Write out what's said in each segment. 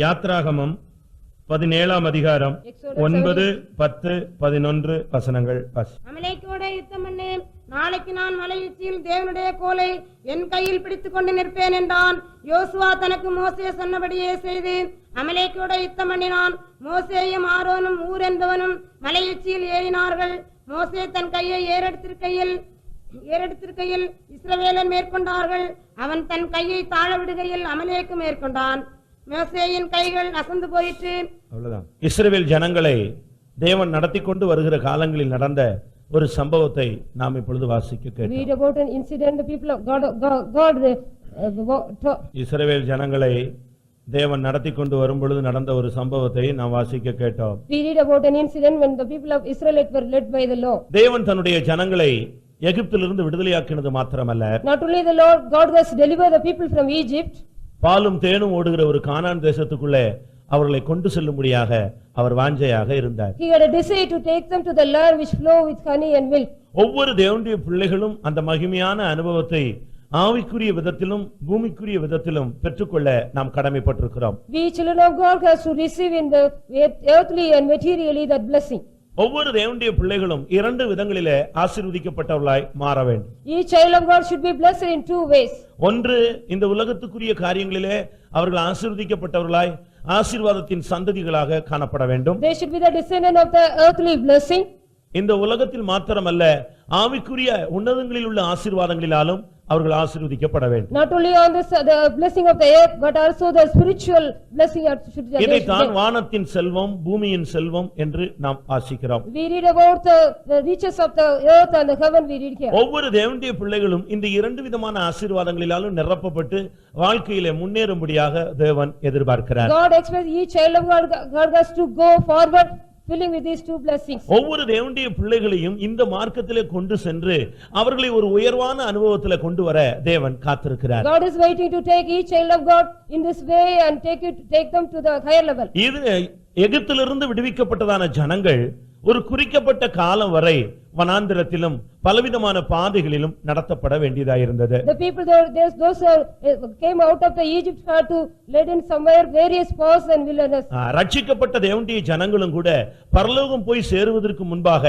யாத்ராகமம் 17ஆம் அதிகாரம் 9, 10, 11 வசனங்கள். அமலேக்கோட யுத்தம் பண்ணு, நாளைக்கு நான் மலையுச்சியில் தேவனுடைய கோலை என் கையில் பிடித்துக் கொண்டு நிற்பேன் என்றான். யோசுவா தனக்கு மோசே சொன்னபடியே செய்து அமலேக்கோட யுத்தம் பண்ணினான். மோசேயும் ஆரோனும் ஊர் என்பவனும் மலையுச்சியில் ஏறினார்கள். மோசே தன் கையை ஏறெடுத்திருக்கையில் இஸ்ரவேலன் மேற்கொண்டார்கள். அவன் தன் கையை தாழ விடுகையில் அமலேக்கு மேற்கொண்டான். மோசேயின் கைகள் அசந்து போயிற்று. அவ்வளவுதான். இஸ்ரவேல் ஜனங்களை தேவன் நடத்தி கொண்டு வருகிற காலங்களில் நடந்த ஒரு சம்பவத்தை நாம் இப்பொழுது வாசிக்க கேட்டோம். Read about an incident the people of God இஸ்ரவேல் ஜனங்களை தேவன் நடத்தி கொண்டு வரும் பொழுது நடந்த ஒரு சம்பவத்தை நாம் வாசிக்க கேட்டோம். We read about an incident when the people of Israel were led by the law. தேவன் தன்னுடைய ஜனங்களை எகிப்திலிருந்து விடுதலையாக்கினது மாத்திரமல்ல, Not only the Lord God has delivered the people from Egypt, பாலும் தேனும் ஓடுகிற ஒரு கானான் தேசத்துக்குள்ளே அவர்களை கொண்டு செல்லும்படியாக அவர் வாஞ்சையாக இருந்தார். He had a desire to take them to the land which flow with honey and milk. ஒவ்வொரு தேவனுடைய பிள்ளைகளும் அந்த மகிமையான அனுபவத்தை ஆவிக்குரிய விதத்திலும் பூமிக்குரிய விதத்திலும் பெற்றுக்கொள்ள நாம் கடமைப்பட்டிருக்கிறோம். We children of God has to receive in the earthly and materially that blessing. ஒவ்வொரு தேவனுடைய பிள்ளைகளும் இரண்டு விதங்களிலே ஆசீர்வதிக்கப்பட்டவர்களாய் மாற வேண்டும். Each child of God should be blessed in two ways. ஒன்று, இந்த உலகத்துக்குரிய காரியங்களிலே அவர்கள் ஆசீர்வதிக்கப்பட்டவர்களாய் ஆசீர்வாதத்தின் சந்ததிகளாக காணப்பட வேண்டும். They should be the descendant of the earthly blessing. இந்த உலகத்தில் மாத்திரமல்ல, ஆவிக்குரிய உன்னதங்களில் உள்ள ஆசீர்வாதங்களினாலும் அவர்கள் ஆசீர்வதிக்கப்பட வேண்டும். Not only on this the blessing of the earth but also the spiritual blessing should be. இதைத்தான் வானத்தின் செல்வம் பூமியின் செல்வம் என்று நாம் வாசிக்கிறோம். We read about the riches of the earth and the heaven. We read here. ஒவ்வொரு தேவனுடைய பிள்ளைகளும் இந்த இரண்டு விதமான ஆசீர்வாதங்களினாலும் நிரப்பப்பட்டு வாழ்க்கையிலே முன்னேறும்படியாக தேவன் எதிர்பார்க்கிறார். God expects each child of God has to go forward filling with these two blessings. ஒவ்வொரு தேவனுடைய பிள்ளைகளையும் இந்த மார்க்கத்திலே கொண்டு சென்று அவர்களை ஒரு உயர்வான அனுபவத்திலே கொண்டு வர தேவன் காத்திருக்கிறார். God is waiting to take each child of God in this way and take them to the higher level. இது எகிப்திலிருந்து விடுவிக்கப்பட்டதான ஜனங்கள் ஒரு குறிக்கப்பட்ட காலம் வரை வனாந்திரத்திலும் பலவிதமான பாதைகளிலும் நடத்தப்பட வேண்டியதாயிருந்தது. The people those came out of the Egypt had to led in somewhere various paths and wilderness. ரட்சிக்கப்பட்ட தேவனுடைய ஜனங்களும் கூட பரலோகம் போய் சேருவதற்கு முன்பாக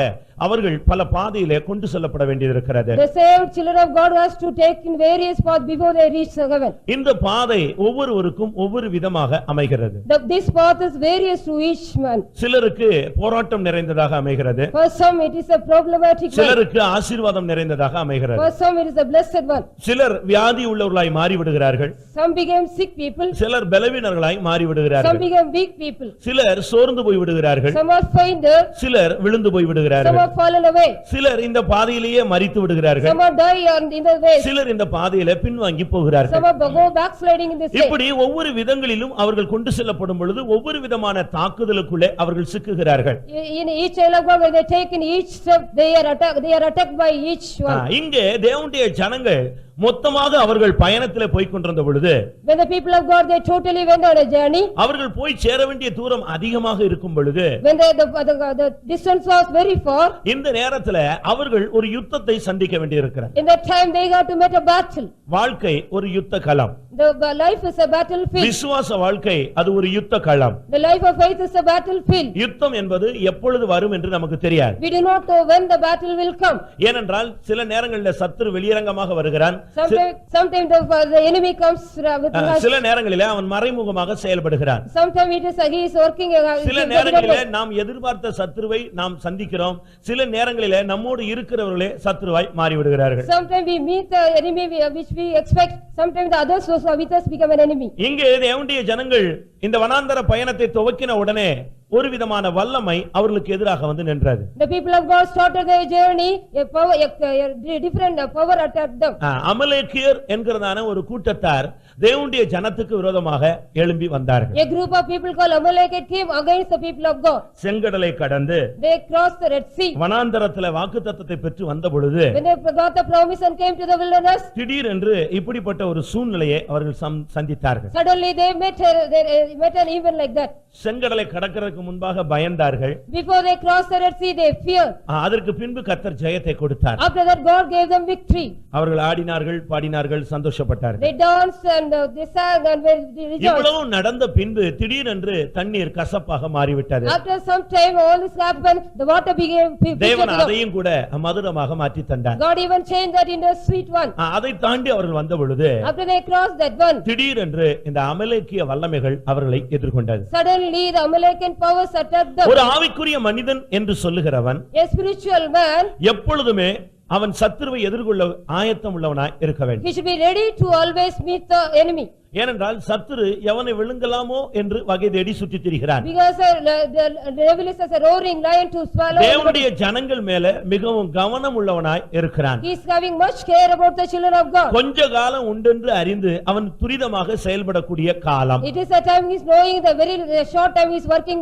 அவர்கள் பல பாதையிலே கொண்டு செல்லப்பட வேண்டியிருக்கிறது. The saved children of God has to take in various paths before they reach the heaven. இந்த பாதை ஒவ்வொருவருக்கும் ஒவ்வொரு விதமாக அமைகிறது. This path is various to each man. சிலருக்கு போராட்டம் நிறைந்ததாக அமைகிறது. For some it is a problematic one. சிலருக்கு ஆசீர்வாதம் நிறைந்ததாக அமைகிறது. For some it is a blessed one. சிலர் வியாதி உள்ளவர்களாய் மாறி விடுகிறார்கள். Some became sick people. சிலர் பலவீனர்களாய் மாறி விடுகிறார்கள். Some became weak people. சிலர் சோர்ந்து போய் விடுகிறார்கள். Some are fainted. சிலர் விழுந்து போய் விடுகிறார்கள். Some are fallen away. சிலர் இந்த பாதையிலேயே மரித்து விடுகிறார்கள். Some are die in the way. சிலர் இந்த பாதையிலே பின்வாங்கி போகிறார்கள். Some are go backsliding in this way. இப்படி ஒவ்வொரு விதங்களிலும் அவர்கள் கொண்டு செல்லப்படும் பொழுது ஒவ்வொரு விதமான தாக்குதலுக்குள்ளே அவர்கள் சிக்குகிறார்கள். In each child of God when they take in each step they are attacked by each one. இங்கே தேவனுடைய ஜனங்கள் மொத்தமாக அவர்கள் பயணத்திலே போய் கொண்டிருந்த பொழுது when the people of God they totally went on a journey, அவர்கள் போய் சேர வேண்டிய தூரம் அதிகமாக இருக்கும் பொழுது when the distance was very far, இந்த நேரத்தில் அவர்கள் ஒரு யுத்தத்தை சந்திக்க வேண்டியிருக்கிறது. in that time they got to meet a battle. வாழ்க்கை ஒரு யுத்த களம். The life is a battlefield. விசுவாச வாழ்க்கை அது ஒரு யுத்த களம். The life of faith is a battlefield. யுத்தம் என்பது எப்பொழுது வரும் என்று நமக்கு தெரியாது. We do not know when the battle will come. ஏனென்றால் சில நேரங்களில் சத்துரு வெளியரங்கமாக வருகிறான். Sometimes the enemy comes with us. சில நேரங்களிலே அவன் மறைமுகமாக செயல்படுகிறான். Sometimes he is working. சில நேரங்களிலே நாம் எதிர்பார்த்த சத்துருவை நாம் சந்திக்கிறோம். சில நேரங்களிலே நம்மோடு இருக்கிறவர்களே சத்துருவாய் மாறி விடுகிறார்கள். Sometimes we meet the enemy which we expect. Sometimes the others who are with us become an enemy. இங்கே தேவனுடைய ஜனங்கள் இந்த வனாந்தர பயணத்தை துவக்கின உடனே ஒரு விதமான வல்லமை அவர்களுக்கு எதிராக வந்து நின்றது. The people of God started their journey, a different power attacked them. அமலேக்கியர் என்கிறதான ஒரு கூட்டத்தார் தேவனுடைய ஜனத்துக்கு விரோதமாக எழும்பி வந்தார்கள். A group of people called Amalekite came against the people of God. செங்கடலை கடந்து They crossed the Red Sea. வனாந்தரத்திலே வாக்குத்தத்தத்தை பெற்று வந்த பொழுது When they got the promise and came to the wilderness, திடீரென்று இப்படிப்பட்ட ஒரு சூழ்நிலையை அவர்கள் சந்தித்தார்கள். suddenly they met an event like that. செங்கடலை கடக்கிறதுக்கு முன்பாக பயந்தார்கள். Before they crossed the Red Sea, they feared. அதற்கு பின்பு கர்த்தர் ஜெயத்தை கொடுத்தார். After that, God gave them victory. அவர்கள் ஆடினார்கள், பாடினார்கள், சந்தோஷப்பட்டார்கள். They danced and they sang and they rejoiced. இவ்வளவு நடந்த பின்பு திடீரென்று தண்ணீர் கசப்பாக மாறிவிட்டது. After some time, all this happened, the water became bitter. தேவன் அதையும் கூட மதுரமாக மாற்றி தந்தார். God even changed that into a sweet one. அதை தாண்டி அவர்கள் வந்த பொழுது After they crossed that one, திடீரென்று இந்த அமலேக்கிய வல்லமைகள் அவர்களை எதிர்கொண்டது. suddenly the Amalekian powers attacked them. ஒரு ஆவிக்குரிய மனிதன் என்று சொல்லுகிறவன் A spiritual man, எப்பொழுதுமே அவன் சத்துருவை எதிர்கொள்ள ஆயத்தம் உள்ளவனாய் இருக்க வேண்டும். he should be ready to always meet the enemy. ஏனென்றால் சத்துரு எவனை விழுங்கலாமோ என்று வகை தேடி சுற்றித் திரிகிறான். Because the devil is as a roaring lion to swallow. தேவனுடைய ஜனங்கள் மேல மிகவும் கவனம் உள்ளவனாய் இருக்கிறான். He is having much care about the children of God. கொஞ்ச காலம் உண்டென்று அறிந்து அவன் துரிதமாக செயல்படக்கூடிய காலம். It is a time he is knowing the very short time he is working.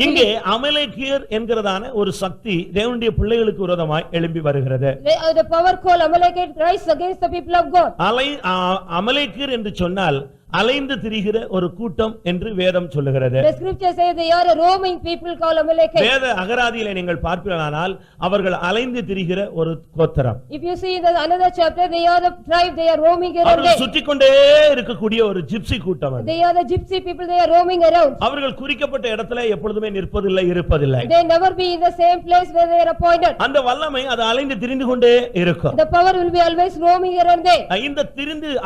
இங்கே அமலேக்கியர் என்கிறதான ஒரு சக்தி தேவனுடைய பிள்ளைகளுக்கு விரோதமாய் எழும்பி வருகிறது. The power called Amalekite rise against the people of God. அமலேக்கியர் என்று சொன்னால் அலைந்து திரிகிற ஒரு கூட்டம் என்று வேதம் சொல்லுகிறது. The scripture says they are a roaming people called Amalekite. வேத அகராதியிலே நீங்கள் பார்ப்பீர்களானால் அவர்கள் அலைந்து திரிகிற ஒரு கோத்திரம். If you see in the another chapter, they are the tribe, they are roaming around. அவர்கள் சுற்றிக்கொண்டே இருக்கக்கூடிய ஒரு ஜிப்சி கூட்டம். They are the gypsy people, they are roaming around. அவர்கள் குறிக்கப்பட்ட இடத்துல எப்பொழுதுமே நிற்பதில்லை, இருப்பதில்லை. They never be in the same place where they are appointed. அந்த வல்லமை அது அலைந்து திரிந்து கொண்டே இருக்கும். The power will be always roaming around there. இந்த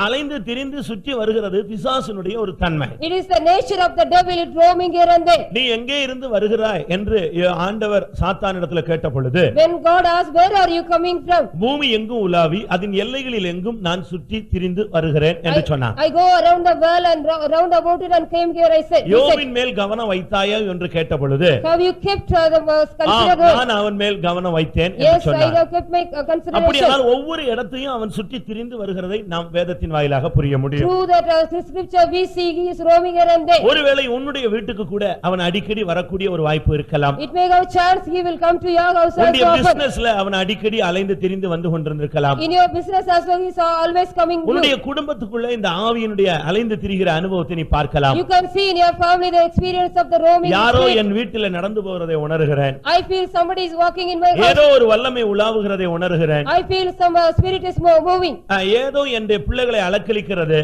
அலைந்து திரிந்து சுற்றி வருகிறது பிசாசுனுடைய ஒரு தன்மை. It is the nature of the devil, it roaming here and there. நீ எங்கே இருந்து வருகிறாய் என்று ஆண்டவர் சாத்தானிடத்தில் கேட்ட பொழுது, When God asked, where are you coming from? பூமி எங்கும் உலாவி அதன் எல்லைகளில் எங்கும் நான் சுற்றி திரிந்து வருகிறேன் என்று சொன்னான். I go around the world and round about it and came here, I said. யோபின் மேல் கவனம் வைத்தாயா என்று கேட்ட பொழுது, Have you kept the considered? நான் அவன் மேல் கவனம் வைத்தேன் என்று Yes, I சொன்னான். have kept my consideration. அப்படியானால் ஒவ்வொரு இடத்தையும் அவன் சுற்றி திரிந்து வருகிறதை நாம் வேதத்தின் வாயிலாக புரிய முடியும். Through that scripture we see he is roaming around there. ஒருவேளை உன்னுடைய வீட்டுக்கு கூட அவன் அடிக்கடி வரக்கூடிய ஒரு வாய்ப்பு இருக்கலாம். It may have a chance he will come to your house also. உன்னுடைய பிசினஸ்ல அவன் அடிக்கடி அலைந்து திரிந்து வந்து கொண்டிருக்கலாம். In your business as well, he is always coming. உன்னுடைய குடும்பத்துக்குள்ள இந்த ஆவியினுடைய அலைந்து திரிகிற அனுபவத்தை நீ பார்க்கலாம். You can see in your family the experience of the roaming. யாரோ என் வீட்டில நடந்து போகிறதை உணர்கிறேன். I feel somebody is walking in my house. ஏதோ ஒரு வல்லமை உலாவுகிறதை உணர்கிறேன். I feel some spirit is moving. ஏதோ என் பிள்ளைகளை அலக்களிக்கிறது.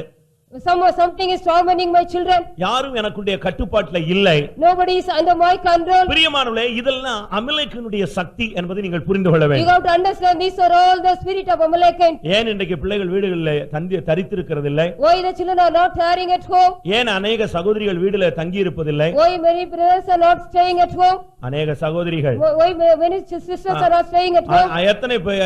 Something is tormenting my children. யாரும் எனக்குடைய கட்டுப்பாட்டுல இல்லை. Nobody is under my control. பிரியமானவர்களே, இதெல்லாம் அமலேக்கினுடைய சக்தி என்பதை நீங்கள் புரிந்து கொள்ள You வேண்டும். have to understand these are all the spirit of Amalekite. ஏன் இன்றைக்கு பிள்ளைகள் வீடுகளில் தரித்திருக்கிறது இல்லை? Why the children are not tarrying at home? ஏன் அநேக சகோதரிகள் வீடுல தங்கி இருப்பதில்லை? Why many brothers are not staying at home? அநேக சகோதரிகள் Why many sisters are not staying at home?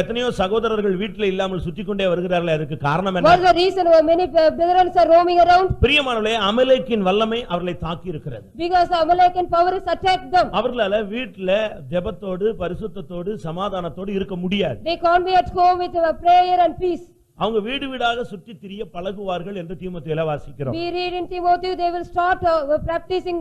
எத்தனையோ சகோதரர்கள் வீட்டில் இல்லாமல் சுற்றிக்கொண்டே வருகிறார்கள். அதுக்கு காரணம் என்ன? What is the reason why many brothers are roaming around? பிரியமானவர்களே, அமலேக்கின் வல்லமை அவர்களை தாக்கி இருக்கிறது. Because the Amalekite power has attacked them. அவர்களால வீட்டில ஜெபத்தோடு பரிசுத்தத்தோடு சமாதானத்தோடு இருக்க முடியாது. They can't be at home with prayer and peace. அவங்க வீடு வீடாக சுற்றி திரிய பழகுவார்கள் என்று தீமோத்தேயுல வாசிக்கிறோம். We read in Timothy they will start practicing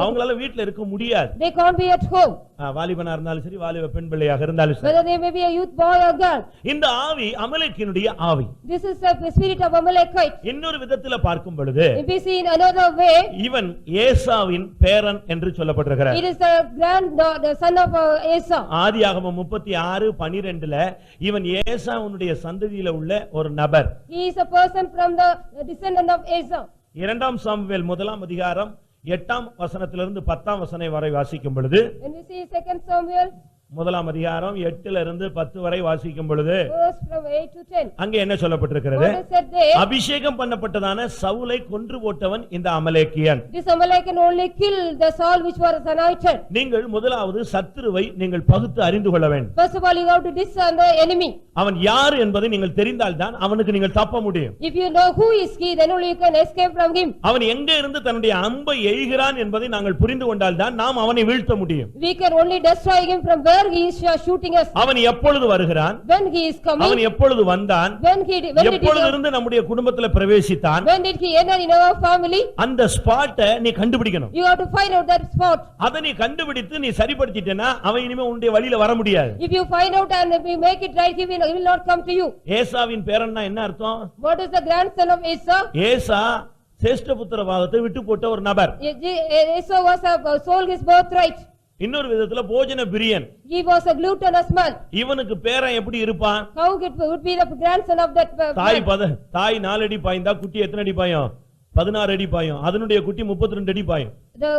அவங்களால வீட்ல இருக்க முடியாது. They can't be at home. வாலிபனா இருந்தாலும் சரி, வாலிப பெண் பிள்ளையாக இருந்தாலும் சரி. Whether they may be a youth boy or girl. இந்த ஆவி அமலேக்கினுடைய ஆவி. This is the spirit of Amalekite. இன்னொரு விதத்துல பார்க்கும் பொழுது, If we see in another way, இவன் ஏசாவின் பேரன் என்று சொல்லப்பட்டிருக்கிறார். it is the son of Esau. ஆதியாகமம் 36:12 இவன் ஏசாவுடைய சந்ததியில உள்ள ஒரு நபர். He is a person from the descendant of Esau. 2 Samuel 1 8 வசனத்திலிருந்து 10 வரை வாசிக்கும் பொழுது, When we see 2 Samuel 1:8 வரை வாசிக்கும் பொழுது, verse from 8 to 10. அங்கே என்ன சொல்லப்பட்டிருக்கிறது? What is said there? அபிஷேகம் பண்ணப்பட்டதான சவுலை கொன்று போட்டவன் இந்த அமலேக்கியன். This Amalekite only killed the Saul which was anointed. நீங்கள் முதலாவது சத்துருவை நீங்கள் பகுத்து அறிந்து கொள்ள வேண்டும். First of all, you have to discern the enemy. அவன் யார் என்பதை நீங்கள் தெரிந்தால்தான் அவனுக்கு நீங்கள் தப்ப முடியும். If you know who is he, then only you can escape from him. அவன் எங்கே இருந்து தன்னுடைய அம்பை எய்கிறான் என்பதை நாங்கள் புரிந்து கொண்டால்தான் நாம் அவனை வீழ்த்த முடியும். We can only destroy him from where he is shooting us. அவன் எப்பொழுது வருகிறான்? When he is coming. அவன் எப்பொழுது வந்தான்? When எப்பொழுது இருந்து நம்முடைய குடும்பத்துல பிரவேசித்தான்? When did he enter in our family? அந்த ஸ்பாட்டை நீ கண்டுபிடிக்கணும். You have to find out that spot. அதை நீ கண்டுபிடித்து நீ சரிப்படுத்திட்டேனா அவன் இனிமே உன்னுடைய வழியில வர முடியாது. If you find out and if you make it right, he will not come to you. ஏசாவின் பேரன்னா என்ன அர்த்தம்? What is the grandson of Esau? ஏசா சேஷ்டபுத்திர பாகத்தை விட்டு போட்ட ஒரு நபர். Esau was sold his birthright. இன்னொரு விதத்துல போஜன பிரியன். He was a gluttonous man. இவனுக்கு பேரன் எப்படி இருப்பான்? How it would be the grandson of that man? தாய் 4 அடி பாய்ந்தா குட்டி எத்தனை அடி பாயும்? 16 அடி பாயும். அதனுடைய குட்டி 32 அடி பாயும். The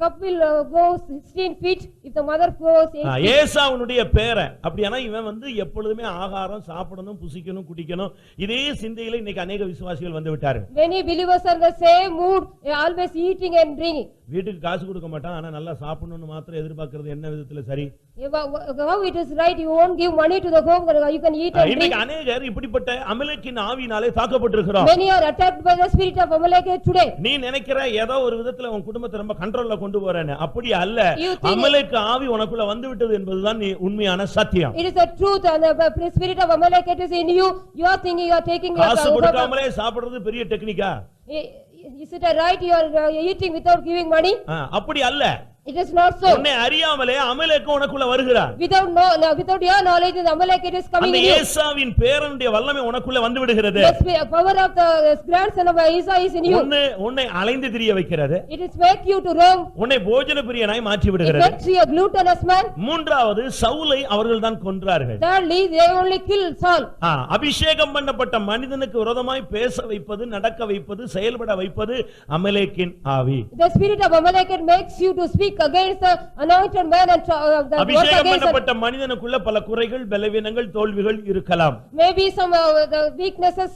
cup will go 16 feet if the mother goes 8 feet. ஏசாவுடைய பேரன். அப்படியானா இவன் எப்பொழுதுமே ஆகாரம் சாப்பிடணும், புசிக்கணும், குடிக்கணும். இதே சிந்தையில இன்னைக்கு अनेक விசுவாசிகள் வந்து விட்டார்கள். Many believers are in the same mood, always eating and drinking. வீட்டுக்கு காசு கொடுக்க மாட்டான், ஆனா நல்லா சாப்பிடணும்னு மாத்திரம் எதிர்பார்க்கிறது என்ன விதத்துல சரி? How it is right, you won't give money to the home, you can eat and drink. இன்னைக்கு अनेகர் இப்படிப்பட்ட அமலேக்கின் ஆவியினாலே தாக்கப்பட்டிருக்கிறோம். Many are attacked by the spirit of Amalek today. நீ நினைக்கிற ஏதோ ஒரு விதத்துல உன் குடும்பத்தை ரொம்ப கண்ட்ரோல்ல கொண்டு போறேன்னு, அப்படி அல்ல. அமலேக் ஆவி உனக்குள்ள வந்து விட்டது என்பதுதான் உண்மையான சத்தியம். It is the truth, and the spirit of Amalek is in you. You are thinking you are taking காசு கொடுக்காமலே சாப்பிடுறது பெரிய டெக்னிக்கா? Is it right you are eating without giving money? அப்படி அல்ல. It is not so. உன்னை அறியாமலே Amalek உனக்குள்ள வருகிறான். Without your knowledge, the Amalek is coming in you. அந்த ஏசாவின் பேரனுடைய வல்லமை உனக்குள்ள வந்து விடுகிறது. The power of the grandson of Esau is in you. உன்னை அலைந்து திரிய வைக்கிறது. It is make you to roam. உன்னை போஜன பிரியனாய் மாற்றி It விடுகிறது. makes you a gluttonous man. மூன்றாவது சவுலை அவர்கள்தான் கொன்றார்கள். Thirdly, they only kill Saul. அபிஷேகம் பண்ணப்பட்ட மனிதனுக்கு விரோதமாய் பேச வைப்பது, நடக்க வைப்பது, செயல்பட வைப்பது அமலேக்கின் ஆவி. The spirit of Amalek makes you to speak against the anointed man and the அபிஷேகம் பண்ணப்பட்ட மனிதனுக்குள்ள பல குறைகள், பலவீனங்கள், தோல்விகள் இருக்கலாம். Maybe some the weaknesses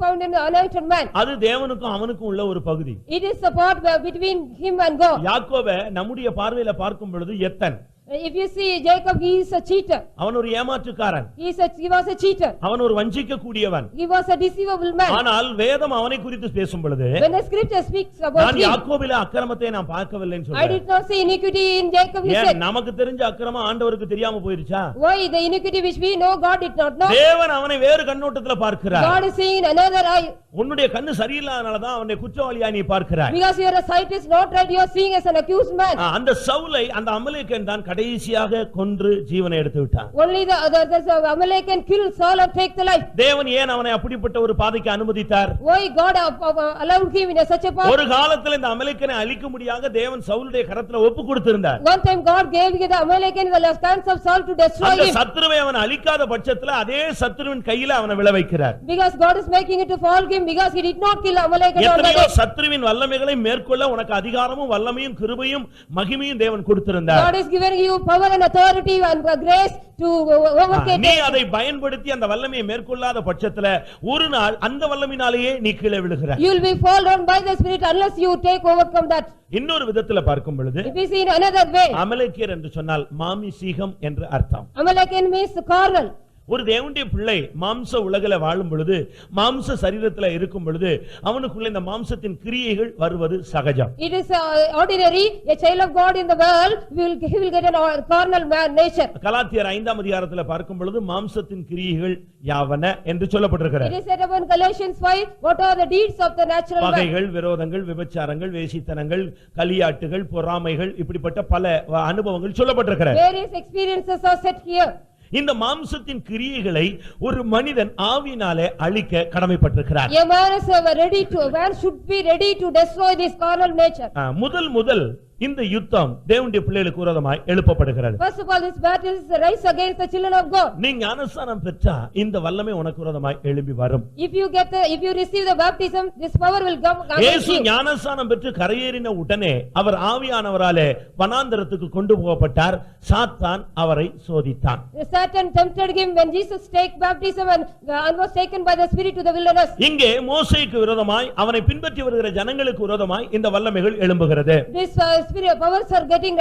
found in the anointed man. அது தேவனுக்கும் அவனுக்கும் உள்ள ஒரு பகுதி. It is the part between him and God. யாக்கோபை நம்முடைய பார்வையில பார்க்கும் பொழுது எத்தன். If you see Jacob, he is a cheater. அவன் ஒரு ஏமாற்றுக்காரன். He was a cheater. அவன் ஒரு வஞ்சிக்க கூடியவன். He was a deceivable man. ஆனால் வேதம் அவனை குறித்து பேசும் பொழுது, when the scripture speaks about நான் him, யாக்கோபிலே அக்கிரமத்தை நான் பார்க்கவில்லைன்னு I சொல்றார். did not see iniquity in Jacob, he said. நமக்கு தெரிஞ்ச அக்கிரமம் ஆண்டவருக்கு தெரியாம போயிருச்சா? Why the iniquity which we know, God did not know? தேவன் அவனை வேறு கண்ணோட்டத்துல பார்க்கிறார். God is seeing in another eye. உன்னுடைய கண்ணு சரியில்லாதனால தான் அவனை குற்றவாளியா நீ பார்க்கிறாய். Because your sight is not right, you are seeing as an accused man. அந்த சவுலை அந்த அமலேக்கன் தான் கடைசியாக கொன்று ஜீவனை எடுத்து விட்டான். Only the Amalekan kill Saul and take the life. தேவன் ஏன் அவனை அப்படிப்பட்ட ஒரு பாதைக்கு அனுமதித்தார்? Why God allowed him in such a path? ஒரு காலத்துல இந்த அமலேக்கனை அழிக்க முடியாத தேவன் சவுலுடைய கரத்துல ஒப்பு கொடுத்திருந்தார். One time God gave the Amalekan in the hands of Saul to destroy him. அந்த சத்துருவை அவன் அழிக்காத பட்சத்துல அதே சத்துருவின் கையில அவனை விழ வைக்கிறார். Because God is making it to fall him because he did not kill Amalekan. எத்தனையோ சத்துருவின் வல்லமைகளை மேற்கொள்ள உனக்கு அதிகாரமும் வல்லமையும் கிருபையும் மகிமையும் தேவன் கொடுத்திருந்தார். God is giving you power and authority and grace to overcome. நீ அதை பயன்படுத்தி அந்த வல்லமையை மேற்கொள்ளாத பட்சத்துல ஒரு நாள் அந்த வல்லமையினாலேயே நீ கீழே விழுகிறாய். You will be fall down by the spirit unless you overcome that. இன்னொரு விதத்துல பார்க்கும் பொழுது, if you see in another way, அமலேக்கியர் என்று சொன்னால் மாமிசீகம் என்று அர்த்தம். Amalekan means carnal. ஒரு தேவனுடைய பிள்ளை மாம்ச உலகில வாழும் பொழுது, மாம்ச சரீரத்துல இருக்கும் பொழுது அவனுக்குள்ள இந்த மாம்சத்தின் கிரியைகள் வருவது சகஜம். It is ordinary. A child of God in the world he will get a carnal nature. கலாத்தியர் 5ஆம் அதிகாரத்துல பார்க்கும் பொழுது மாம்சத்தின் கிரியைகள் யாவன என்று சொல்லப்பட்டிருக்கிறது. It is said upon Galatians 5, what are the deeds of the natural man? பகைகள், விரோதங்கள், விபச்சாரங்கள், வேசித்தனங்கள், கலியாட்டுகள், பொறாமைகள், இப்படிப்பட்ட பல அனுபவங்கள் சொல்லப்பட்டிருக்கிறது. Various experiences are set here. இந்த மாம்சத்தின் கிரியைகளை ஒரு மனிதன் ஆவியினாலே அழிக்க கடமைப்பட்டிருக்கிறார். A man should be ready to destroy this carnal nature. முதல் இந்த யுத்தம் தேவனுடைய பிள்ளைகளுக்கு விரோதமாய் எழுப்பப்படுகிறது. First of all, this battle is rise against the children of God. நீ ஞானஸ்நானம் பெற்றா இந்த வல்லமை உனக்கு விரோதமாய் எழும்பி வரும். If you receive the baptism, this power will come against you. இயேசு ஞானஸ்நானம் பெற்று கரையேறின உடனே அவர் ஆவியானவராலே வனாந்தரத்துக்கு கொண்டு போகப்பட்டார். சாத்தான் அவரை சோதித்தான். Satan tempted him when Jesus take baptism and was taken by the spirit to the wilderness. இங்கே மோசேக்கு விரோதமாய் அவனை பின்பற்றி வருகிற ஜனங்களுக்கு விரோதமாய் இந்த வல்லமைகள் எழும்புகிறது. This spirit powers are getting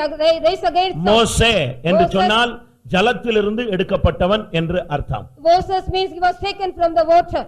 raised against மோசே என்று சொன்னால் ஜலத்திலிருந்து எடுக்கப்பட்டவன் என்று அர்த்தம். Moses means he was taken from the water.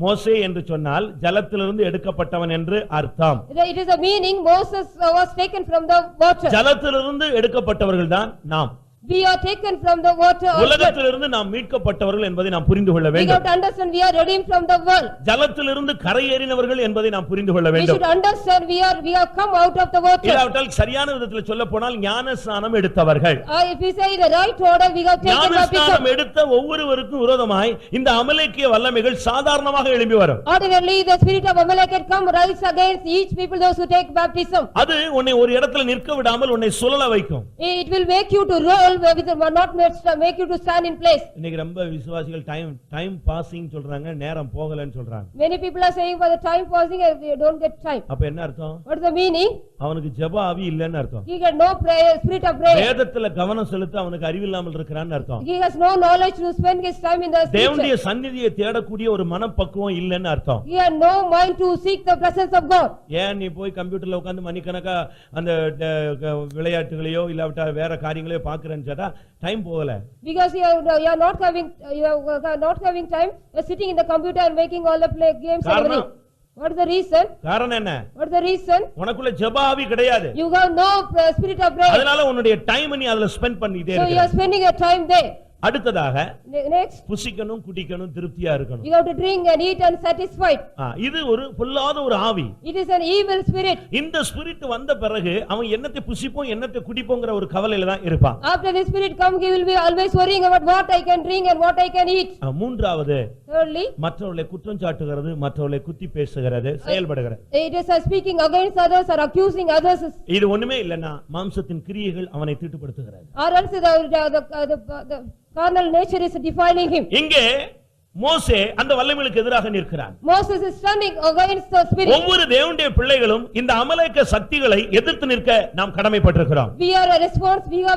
மோசே என்று சொன்னால் ஜலத்திலிருந்து எடுக்கப்பட்டவன் என்று அர்த்தம். It is a meaning Moses was taken from the water. ஜலத்திலிருந்து எடுக்கப்பட்டவர்கள் தான் நாம். We are taken from the water of blood. உலகத்திலிருந்து நாம் மீட்கப்பட்டவர்கள் என்பதை நாம் புரிந்து கொள்ள We வேண்டும். got to understand we are redeemed from the world. ஜலத்திலிருந்து கரையேறினவர்கள் என்பதை நாம் புரிந்து கொள்ள We வேண்டும். should understand we are come out of the water. இல்லாவிட்டால் சரியான விதத்தில் சொல்ல போனால் ஞானஸ்நானம் எடுத்தவர்கள். If we say in the right order, we have taken ஞானஸ்நானம் baptism. எடுத்த ஒவ்வொருவருக்கும் விரோதமாய் இந்த அமலேக்கிய வல்லமைகள் சாதாரணமாக எழும்பி வரும். Ordinarily, the spirit of Amalekite come rise against each people those who take baptism. அது உன்னை ஒரு இடத்துல நிற்க விடாமல் உன்னை சுழல வைக்கும். It will make you to roll with not make you to stand in place. இன்னைக்கு ரொம்ப விசுவாசிகள் டைம் பாசிங் சொல்றாங்க, நேரம் போகலன்னு சொல்றாங்க. Many people are saying for the time passing they don't get time. அப்ப என்ன அர்த்தம்? What is the meaning? அவனுக்கு ஜெப ஆவி இல்லன்னு அர்த்தம். He got no prayer, spirit of prayer. வேதத்துல கவனம் செலுத்த அவனுக்கு அறிவில்லாமல் இருக்கிறான்னு அர்த்தம். He has no knowledge to spend his time in the தேவனுடைய scripture. சந்நிதியை தேடக்கூடிய ஒரு மனப்பக்குவம் இல்லன்னு அர்த்தம். He had no mind to seek the presence of God. ஏன் நீ போய் கம்ப்யூட்டர்ல உட்கார்ந்து மணிக்கணக்கா அந்த விளையாட்டுகளையோ இல்லாவிட்டா வேற காரியங்களையோ பாக்குறேன்னு கேட்டா டைம் போகல. Because you are not having time sitting in the computer and making all the play games and everything. What is the reason? காரணம் என்ன? What is the reason? உனக்குள்ள ஜெப ஆவி கிடையாது. You have no spirit of prayer. அதனால உன்னுடைய time நீ அதுல ஸ்பெண்ட் பண்ணிட்டே So you இருக்க. are spending your time there. அடுத்ததாக Next, புசிக்கணும், குடிக்கணும், திருப்தியா இருக்கணும். you have to drink and eat and satisfied. இது ஒரு பொல்லாத ஒரு ஆவி. It is an evil spirit. இந்த ஸ்பிரிட் வந்த பிறகு அவன் என்னத்தை புசிப்போம் என்னத்தை குடிப்போங்கிற ஒரு கவலையில தான் இருப்பான். After the spirit come, he will be always worrying about what I can drink and what I can eat. மூன்றாவது Thirdly, மற்றவர்களை குற்றம் சாட்டுகிறது, மற்றவர்களை குத்தி பேசுகிறது, செயல்படுகிறது. it is speaking against others or accusing others. இது ஒண்ணுமே இல்லன்னா மாம்சத்தின் கிரியைகள் அவனை தீட்டுப்படுத்துகிறது. Or else the carnal nature is defiling him. இங்கே மோசே அந்த வல்லமைகளுக்கு எதிராக நிற்கிறான். Moses is standing against the spirit. ஒவ்வொரு தேவனுடைய பிள்ளைகளும் இந்த அமலேக்க சக்திகளை எதிர்த்து நிற்க நாம் கடமைப்பட்டிருக்கிறோம். We have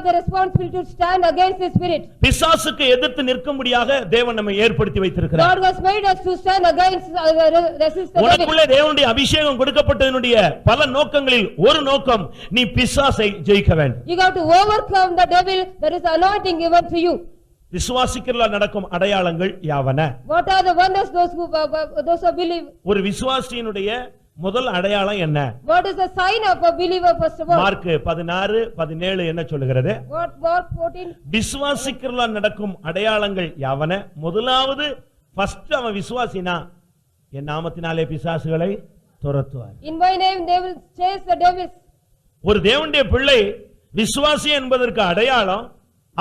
the responsibility to stand against the spirit. பிசாசுக்கு எதிர்த்து நிற்கும்படியாக தேவன் நம்மை ஏற்படுத்தி வைத்திருக்கிறார். God has made us to stand against resist the devil. உனக்குள்ளே தேவனுடைய அபிஷேகம் கொடுக்கப்பட்டதனுடைய பல நோக்கங்களில் ஒரு நோக்கம் நீ பிசாசை ஜெயிக்க வேண்டும். You have to overcome the devil. There is anointing given to you. விசுவாசிக்கிறவர்களால் நடக்கும் அடையாளங்கள் யாவன? What are the wonders those who believe? ஒரு விசுவாசியினுடைய முதல் அடையாளம் என்ன? What is the sign of a believer first of all? Mark 16:17 என்ன சொல்லுகிறது? What Mark 14? விசுவாசிக்கிறவர்களால் நடக்கும் அடையாளங்கள் யாவன? முதலாவது ஃபர்ஸ்ட் அவன் விசுவாசினா என் நாமத்தினாலே பிசாசுகளை துரத்துவார். In my name they will chase the devils. ஒரு தேவனுடைய பிள்ளை விசுவாசி என்பதற்கு அடையாளம்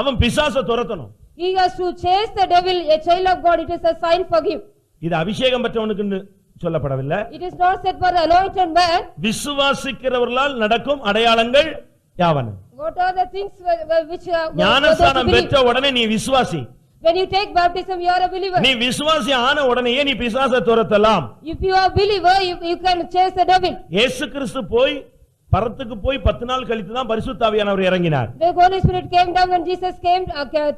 அவன் பிசாசை துரத்தணும். He has to chase the devil. A child of God, it is a sign for him. இது அபிஷேகம் பெற்றவனுக்கு சொல்லப்படவில்லை. It is not said for the anointed man. விசுவாசிக்கிறவர்களால் நடக்கும் அடையாளங்கள் யாவன? What are the things which ஞானஸ்நானம் பெற்ற உடனே நீ விசுவாசி. when you take baptism you are a believer. நீ விசுவாசி ஆன உடனேயே நீ பிசாசை துரத்தலாம். If you are a believer you can chase the devil. இயேசு கிறிஸ்து போய் பரத்துக்கு போய் 10 நாள் கழித்து தான் பரிசுத்த ஆவியானவர் இறங்கினார். The Holy Spirit came down when Jesus came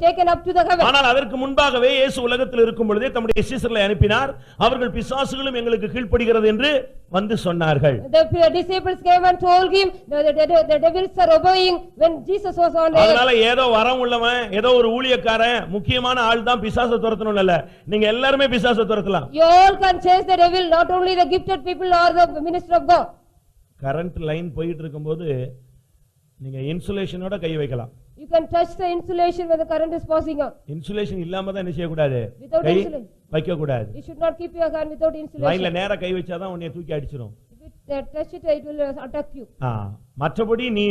taken up to the heaven. ஆனால் அதற்கு முன்பாகவே இயேசு உலகத்தில் இருக்கும் பொழுதே தம்முடைய சீஷர்களை அனுப்பினார். அவர்கள் பிசாசுகளும் எங்களுக்கு கீழ்ப்படிகிறது என்று வந்து சொன்னார்கள். The disciples came and told him the devils are obeying when Jesus was on earth. அதனால ஏதோ வரம் உள்ளவன் ஏதோ ஒரு ஊழியக்காரன் முக்கியமான ஆள் தான் பிசாசை துரத்தணும் இல்ல, நீங்க எல்லாரும் பிசாசை துரத்தலாம். You all can chase the devil, not only the gifted people or the minister of God. Current line போயிட்டு இருக்கும்போது நீங்க இன்சுலேஷனோட கை வைக்கலாம். You can touch the insulation when the current is passing on. Insulation இல்லாம தான் என்ன செய்ய கூடாது? Without கை insulation. வைக்க கூடாது. You should not keep your hand without insulation. லைன்ல நேரா கை வச்சாதான் உன்னை தூக்கி அடிச்சிரும். If you touch it will attack you. மற்றபடி நீ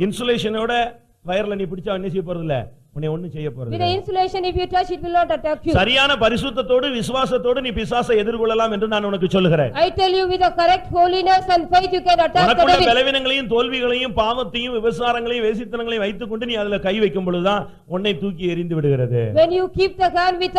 இன்சுலேஷனோட வயர்ல நீ பிடிச்சா என்ன செய்ய போறது இல்ல, உன்னை ஒண்ணும் செய்ய போறது With the இல்ல. insulation if you touch it will not attack you. சரியான பரிசுத்தத்தோடு விசுவாசத்தோடு நீ பிசாசை எதிர்கொள்ளலாம் என்று நான் உனக்கு சொல்லுகிறேன். I tell you with the correct holiness and faith you can attack the உனக்குள்ள devil. பலவீனங்களையும் தோல்விகளையும் பாவத்தையும் விபசாரங்களையும் வேசித்தனங்களையும் வைத்துக்கொண்டு நீ அதுல கை வைக்கும் பொழுதுதான் உன்னை தூக்கி எறிந்து விடுகிறது. When you keep the hand with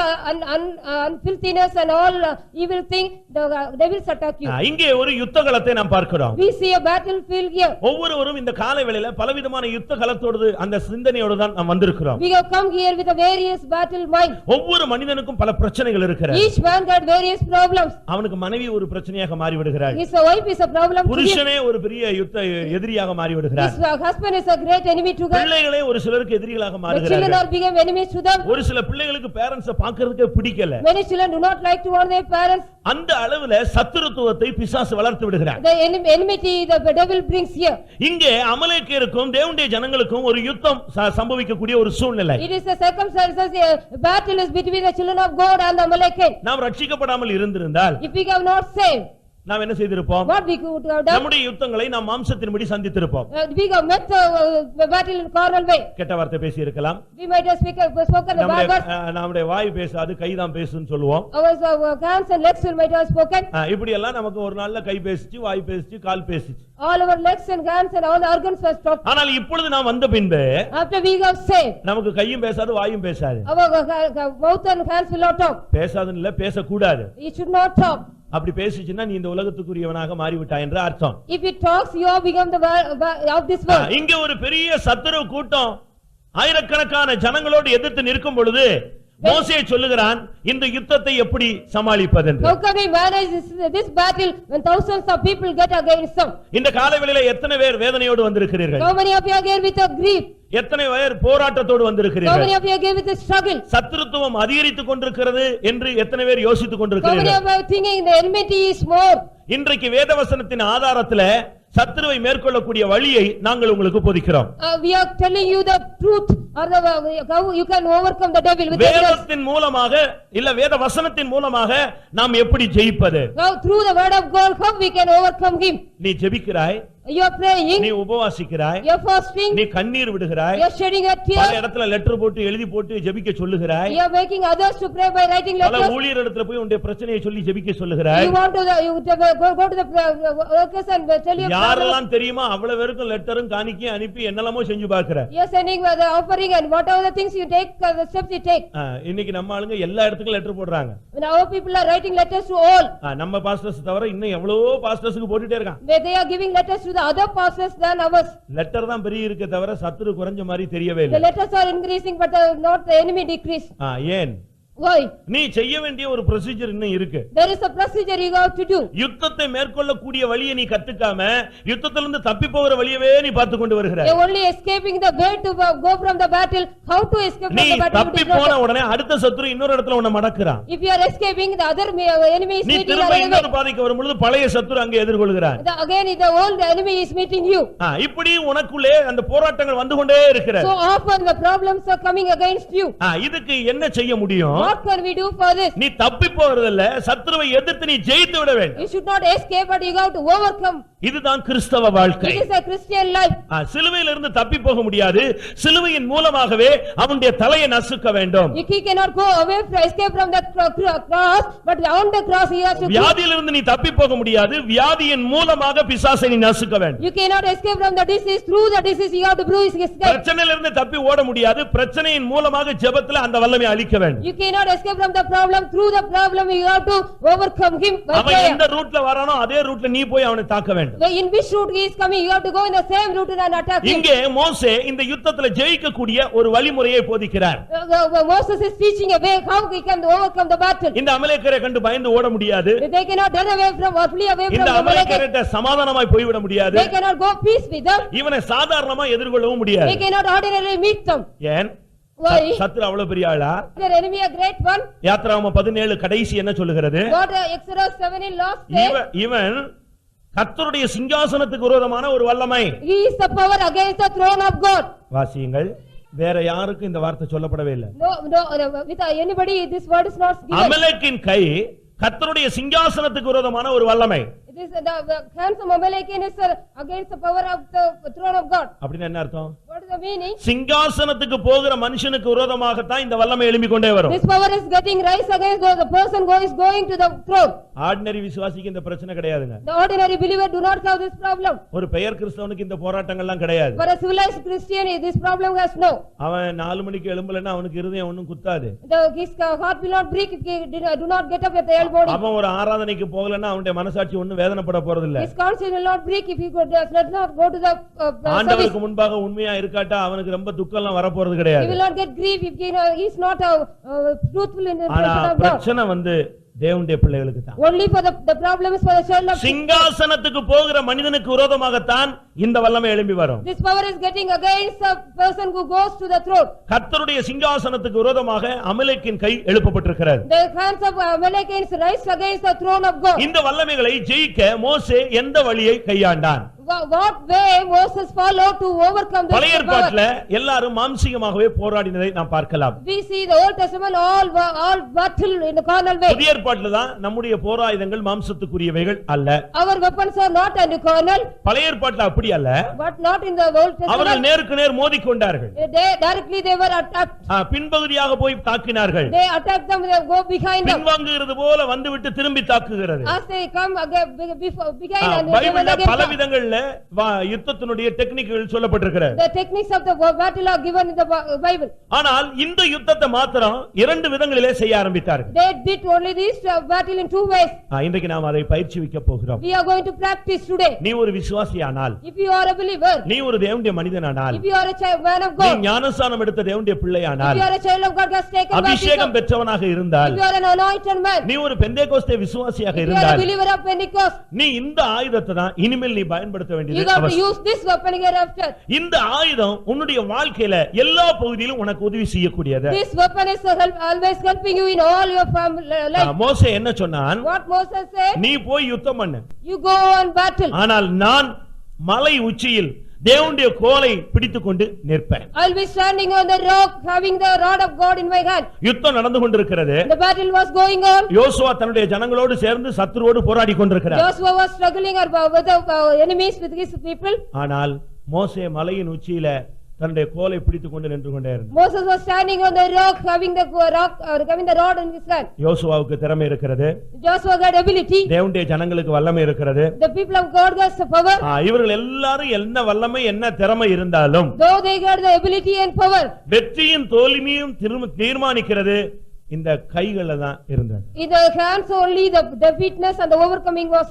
unfilthiness and all evil thing, the devils attack you. இங்கே ஒரு யுத்த களத்தை நாம் பார்க்கிறோம். We see a battlefield here. ஒவ்வொருவரும் இந்த காலை வேளையில பலவிதமான யுத்த களத்தோடு அந்த சிந்தனையோடு தான் நாம் வந்திருக்கிறோம். We have come here with a various battle mind. ஒவ்வொரு மனிதனுக்கும் பல பிரச்சனைகள் இருக்கிறது. Each man got various problems. அவனுக்கு மனைவி ஒரு பிரச்சனையாக மாறி விடுகிறாள். His wife is a problem to him. புருஷனே ஒரு பெரிய யுத்த எதிரியாக மாறி விடுகிறார். His husband is a great enemy to God. பிள்ளைகளே ஒரு சிலருக்கு எதிரிகளாக The children மாறுகிறார்கள். are become enemies to them. ஒரு சில பிள்ளைகளுக்கு பேரண்ட்ஸை பார்க்கிறதுக்கே பிடிக்கல. Many children do not like to honor their parents. அந்த அளவுல சத்துருத்துவத்தை பிசாசு வளர்த்து விடுகிறார். The enmity the devil brings here. இங்கே அமலேக்கியருக்கும் தேவனுடைய ஜனங்களுக்கும் ஒரு யுத்தம் சம்பவிக்கக்கூடிய ஒரு சூழ்நிலை. It is a circumstances, a battle is between the children of God and the Amalekite. நாம் ரட்சிக்கப்படாமல் இருந்திருந்தால் If we have not saved, நாம் என்ன செய்திருப்போம்? what we could have done? நம்முடைய யுத்தங்களை நாம் மாம்சத்தின்படி சந்தித்திருப்போம். We have met the battle in carnal way. கெட்ட வார்த்தை பேசி இருக்கலாம். We might have spoken the bad words. நம்முடைய வாய் பேசாது கைதான் பேசுன்னு சொல்லுவோம். Our hands and legs might have spoken. இப்படி எல்லாம் நமக்கு ஒரு நாள்ல கை பேசிச்சு, வாய் பேசிச்சு, கால் பேசிச்சு. All our legs and hands and all the organs were stopped. ஆனால் இப்பொழுது நாம் வந்த பின்பு After we got saved, நமக்கு கையும் பேசாது, வாயும் பேசாது. our mouth and hands will not talk. பேசாதுன்னு இல்ல, பேசக்கூடாது. It should not talk. அப்படி பேசிச்சுன்னா நீ இந்த உலகத்துக்குரியவனாக மாறிவிட்டாய் என்று அர்த்தம். If it talks, you have become the of this world. இங்க ஒரு பெரிய சத்துரு கூட்டம் ஆயிரக்கணக்கான ஜனங்களோடு எதிர்த்து நிற்கும் பொழுது மோசே சொல்லுகிறான், இந்த யுத்தத்தை எப்படி சமாளிப்பது என்று. How can we manage this battle when thousands of people get against them? இந்த காலவெளியில எத்தனை பேர் வேதனையோடு வந்திருக்கிறீர்கள்? How many of you are here with a grief? எத்தனை பேர் போராட்டத்தோடு How வந்திருக்கிறீர்கள்? many of you are here with a struggle? சத்துருத்துவம் அதிகரித்துக் கொண்டிருக்கிறது என்று எத்தனை பேர் யோசித்துக் How many கொண்டிருக்கிறீர்கள்? of you are thinking the enmity is more? இன்றைக்கு வேதவசனத்தின் ஆதாரத்துல சத்துருவை மேற்கொள்ளக்கூடிய வழியை நாங்கள் உங்களுக்கு போதிக்கிறோம். We are telling you the truth or how you can overcome the devil with the words. வேதத்தின் மூலமாக இல்ல வேத வசனத்தின் மூலமாக நாம் எப்படி ஜெயிப்பது? Now through the word of God, how we can overcome him? நீ ஜெபிக்கிறாய், You are praying, நீ உபவாசிக்கிறாய், you are fasting, நீ கண்ணீர் விடுகிறாய், you are shedding a பல tear, இடத்துல லெட்டர் போட்டு எழுதி போட்டு ஜெபிக்க சொல்லுகிறாய், you are making others to pray by writing பல letters. ஊழியர் இடத்துல போய் உன்னுடைய பிரச்சனையை சொல்லி ஜெபிக்க சொல்லுகிறாய். You want to go to the workers and tell your problem. யாரெல்லாம் தெரியுமா அவ்வளவு பேருக்கும் லெட்டரும் காணிக்கையும் அனுப்பி என்னெல்லாமோ செஞ்சு பார்க்கிற. You are sending the offering and whatever the things you take, the steps you take. இன்னைக்கு நம்ம ஆளுங்க எல்லா இடத்துக்கும் லெட்டர் போடுறாங்க. When our people are writing letters to all, நம்ம பாஸ்டர்ஸ் தவிர இன்னும் எவ்வளவோ பாஸ்டர்ஸ்க்கு போட்டுட்டே இருக்கான். they are giving letters to the other pastors than ours. Letter தான் பெரிய இருக்க தவிர சத்துரு குறைஞ்ச மாதிரி தெரியவே The இல்லை. letters are increasing but not the enemy decrease. ஏன்? Why? நீ செய்ய வேண்டிய ஒரு ப்ரொசீஜர் இன்னும் இருக்கு. There is a procedure you have to do. யுத்தத்தை மேற்கொள்ளக்கூடிய வழியை நீ கத்துக்காம யுத்தத்திலிருந்து தப்பி போகிற வழியவே நீ பார்த்து கொண்டு வருகிறாய். You are only escaping the way to go from the battle. How to escape நீ from the battle? தப்பி போன உடனே அடுத்த சத்துரு இன்னொரு இடத்துல உன்னை மடக்குறான். If you are escaping, the other enemy is நீ meeting திரும்ப another இன்னொரு way. பாதைக்கு வரும் பொழுது பழைய சத்துரு அங்கே எதிர்கொள்கிறான். Again, the old enemy is meeting you. இப்படி உனக்குள்ளே அந்த போராட்டங்கள் வந்து கொண்டே இருக்கிறது. So often the problems are coming against you. இதுக்கு என்ன செய்ய முடியும்? What can we do for this? நீ தப்பி போறதில்ல, சத்துருவை எதிர்த்து நீ ஜெயித்து விட வேண்டும். You should not escape but you have to overcome. இதுதான் கிறிஸ்தவ வாழ்க்கை. It is a Christian life. சிலுவையிலிருந்து தப்பி போக முடியாது. சிலுவையின் மூலமாகவே அவனுடைய தலையை நசுக்க வேண்டும். He cannot go away from escape from the cross but on the cross he has to. வியாதியிலிருந்து நீ தப்பி போக முடியாது. வியாதியின் மூலமாக பிசாசை நீ நசுக்க வேண்டும். You cannot escape from the disease. Through the disease you have to bruise his escape. பிரச்சனையிலிருந்து தப்பி ஓட முடியாது. பிரச்சனையின் மூலமாக ஜெபத்துல அந்த வல்லமை அழிக்க வேண்டும். You cannot escape from the problem. Through the problem you have to overcome him by அவன் prayer. எந்த ரூட்ல வரானோ அதே ரூட்ல நீ போய் அவனை தாக்க வேண்டும். In which route he is coming, you have to go in the same route and attack him. இங்கே மோசே இந்த யுத்தத்துல ஜெயிக்கக்கூடிய ஒரு வழிமுறையை போதிக்கிறார். Moses is teaching a way how we can overcome the battle. இந்த அமலேக்கரை கண்டு பயந்து ஓட முடியாது. They cannot run away from or flee away from இந்த the Amalekite. அமலேக்கர்ட்ட சமாதானமாய் போய்விட முடியாது. They cannot go peace with them. இவனை சாதாரணமா எதிர்கொள்ளவும் முடியாது. They cannot ordinarily meet them. ஏன்? Why? சத்துரு அவ்வளவு பெரிய ஆளா? Their enemy a great one. யாத்திராகமம் 17 கடைசி என்ன சொல்லுகிறது? What Exodus 7 in last day. இவன் கர்த்தருடைய சிங்காசனத்துக்கு விரோதமான ஒரு வல்லமை. He is the power against the throne of God. வாசியுங்கள். வேற யாருக்கும் இந்த வார்த்தை சொல்லப்படவே இல்லை. No, with anybody this word is not given. அமலேக்கின் கை கர்த்தருடைய சிங்காசனத்துக்கு விரோதமான ஒரு வல்லமை. It is the hands of Amalekite is against the power of the throne of God. அப்படின்னா என்ன அர்த்தம்? What is the meaning? சிங்காசனத்துக்கு போகிற மனுஷனுக்கு விரோதமாக தான் இந்த வல்லமை எழும்பிக் கொண்டே வரும். This power is getting rise against the person who is going to the throne. Ordinary விசுவாசிக்கு இந்த பிரச்சனை கிடையாதுங்க. The ordinary believer do not have this problem. ஒரு பெயர் கிறிஸ்தவனுக்கு இந்த போராட்டங்கள்லாம் கிடையாது. For a civilized Christian this problem has no. அவன் 4 மணிக்கு எழும்பலன்னா அவனுக்கு இருதயம் ஒண்ணும் குத்தாது. His heart will not break if he do not get up at the elbow. அவன் ஒரு ஆராதனைக்கு போகலன்னா அவனுடைய மனசாட்சி ஒண்ணும் வேதனைப்பட போறதில்ல. His conscience will not break if he does not go to the service. ஆண்டவருக்கு முன்பாக உண்மையா இருக்காட்டா அவனுக்கு ரொம்ப துக்கம்லாம் வர போறது He கிடையாது. will not get grief if he is not truthful in the ஆனா presence of God. பிரச்சனை தேவனுடைய பிள்ளைகளுக்கு தான். Only for the problem is for the child of சிங்காசனத்துக்கு போகிற மனிதனுக்கு விரோதமாகத்தான் இந்த வல்லமை எழும்பி வரும். This power is getting against the person who goes to the throne. கர்த்தருடைய சிங்காசனத்துக்கு விரோதமாக அமலேக்கின் கை எழுப்பப்பட்டிருக்கிறது. The hands of Amalekites rise against the throne of God. இந்த வல்லமைகளை ஜெயிக்க மோசே எந்த வழியை கையாண்டான்? What way Moses followed to overcome this பழைய power? ஏற்பாட்டில் எல்லாரும் மாம்சீகமாகவே போராடினதை நாம் பார்க்கலாம். We see the Old Testament all battle in the carnal way. புதிய ஏற்பாட்டில் தான் நம்முடைய போராயுதங்கள் மாம்சத்துக்குரியவைகள் அல்ல. Our weapons are not unto carnal. பழைய ஏற்பாட்டில் அப்படி அல்ல. But not in the Old Testament. அவர்கள் நேருக்கு நேர் மோதிக்கொண்டார்கள். Directly they were attacked. பின்பகுதியாக போய் தாக்கினார்கள். They attacked them, they go behind them. பின்வாங்குகிறது போல வந்துவிட்டு திரும்பி தாக்குகிறது. As they come again behind and they பைபிள்ல again பல come. விதங்கள்ல யுத்தத்தினுடைய டெக்னிக்குகள் சொல்லப்பட்டிருக்கிறது. The techniques of the battle are given in the Bible. ஆனால் இந்த யுத்தத்தை மாத்திரம் இரண்டு விதங்களிலே செய்ய ஆரம்பித்தார்கள். They did only this battle in two ways. இன்றைக்கு நாம் அதை பயிற்சிவிக்க போகிறோம். We are going to practice today. நீ ஒரு விசுவாசியானால், If you are a believer, நீ ஒரு தேவனுடைய மனிதனானால், if you are a man of நீ God, ஞானஸ்நானம் எடுத்த தேவனுடைய if பிள்ளையானால், you are a child of God, has taken அபிஷேகம் baptism, பெற்றவனாக இருந்தால், if you are an anointed man, நீ ஒரு பெந்தேகோஸ்தே விசுவாசியாக if you are a இருந்தால், believer of Pentecost, நீ இந்த ஆயுதத்தை தான் இனிமேல் நீ பயன்படுத்த you வேண்டியது got to அவசியம். use this weapon hereafter. இந்த ஆயுதம் உன்னுடைய வாழ்க்கையில எல்லா பகுதியிலும் உனக்கு உதவி செய்யக்கூடியது. This weapon is always helping you in all your life. மோசே என்ன சொன்னான்? What Moses said, நீ போய் யுத்தம் பண்ணு, you go on battle. ஆனால் நான் மலை உச்சியில் தேவனுடைய கோலை பிடித்துக்கொண்டு நிற்பேன். I'll be standing on the rock having the rod of God in my hand. யுத்தம் நடந்து கொண்டிருக்கிறது. The battle was going on. யோசுவா தன்னுடைய ஜனங்களோடு சேர்ந்து சத்துருவோடு போராடி கொண்டிருக்கிறார். Joshua was struggling with the enemies with his people. ஆனால் மோசே மலையின் உச்சியில தன்னுடைய கோலை பிடித்துக்கொண்டு நின்று கொண்டே இருந்தார். Moses was standing on the rock having the rod in his hand. யோசுவாவுக்கு திறமை இருக்கிறது. Joshua got ability. தேவனுடைய ஜனங்களுக்கு வல்லமை இருக்கிறது. The people of God got the power. இவர்கள் எல்லாரும் என்ன வல்லமை என்ன திறமை இருந்தாலும், Though they got the ability and power, வெற்றியும் தோல்வியும் தீர்மானிக்கிறது இந்த கைகள தான் இருந்தது. in the hands only the defeatness and the overcoming was.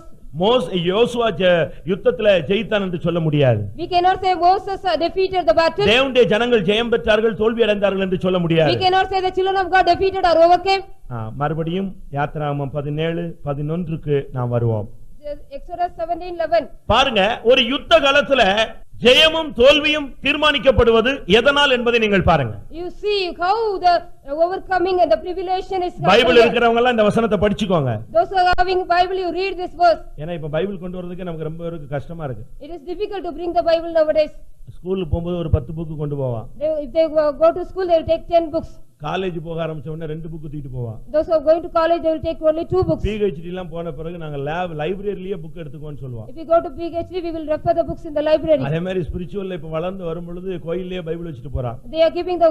யோசுவா யுத்தத்துல ஜெயித்தான் என்று சொல்ல முடியாது. We cannot say Moses defeated the battle. தேவனுடைய ஜனங்கள் ஜெயம் பெற்றார்கள் தோல்வி அடைந்தார்கள் என்று சொல்ல முடியாது. We cannot say the children of God defeated or overcame. மறுபடியும் யாத்திராகமம் 17:11க்கு நாம் வருவோம். Exodus 17:11. பாருங்க, ஒரு யுத்த காலத்துல ஜெயமும் தோல்வியும் தீர்மானிக்கப்படுவது எதனால் என்பதை நீங்கள் பாருங்க. You see how the overcoming and the tribulation is. Bible இருக்கிறவங்க எல்லாம் இந்த வசனத்தை படிச்சுக்கோங்க. Those who are having Bible, you read this verse. ஏன்னா இப்ப பைபிள் கொண்டு வரதுக்கு நமக்கு ரொம்ப கஷ்டமா இருக்கு. It is difficult to bring the Bible nowadays. ஸ்கூலுக்கு போகும்போது ஒரு 10 புக் கொண்டு போவான். If they go to school, they will take 10 books. College போக ஆரம்பிச்ச உடனே 2 புக் தூக்கிட்டு போவான். Those who are going to college, they will take only 2 books. PhD எல்லாம் போன பிறகு நாங்க லைப்ரரியிலேயே புக் எடுத்துக்கோன்னு சொல்லுவோம். If you go to PhD, we will refer the books in the library. அதே மாதிரி ஸ்பிரிச்சுவல்ல இப்ப வளர்ந்து வரும் பொழுது கோயில்லயே பைபிள் வச்சிட்டு போறான். They are keeping the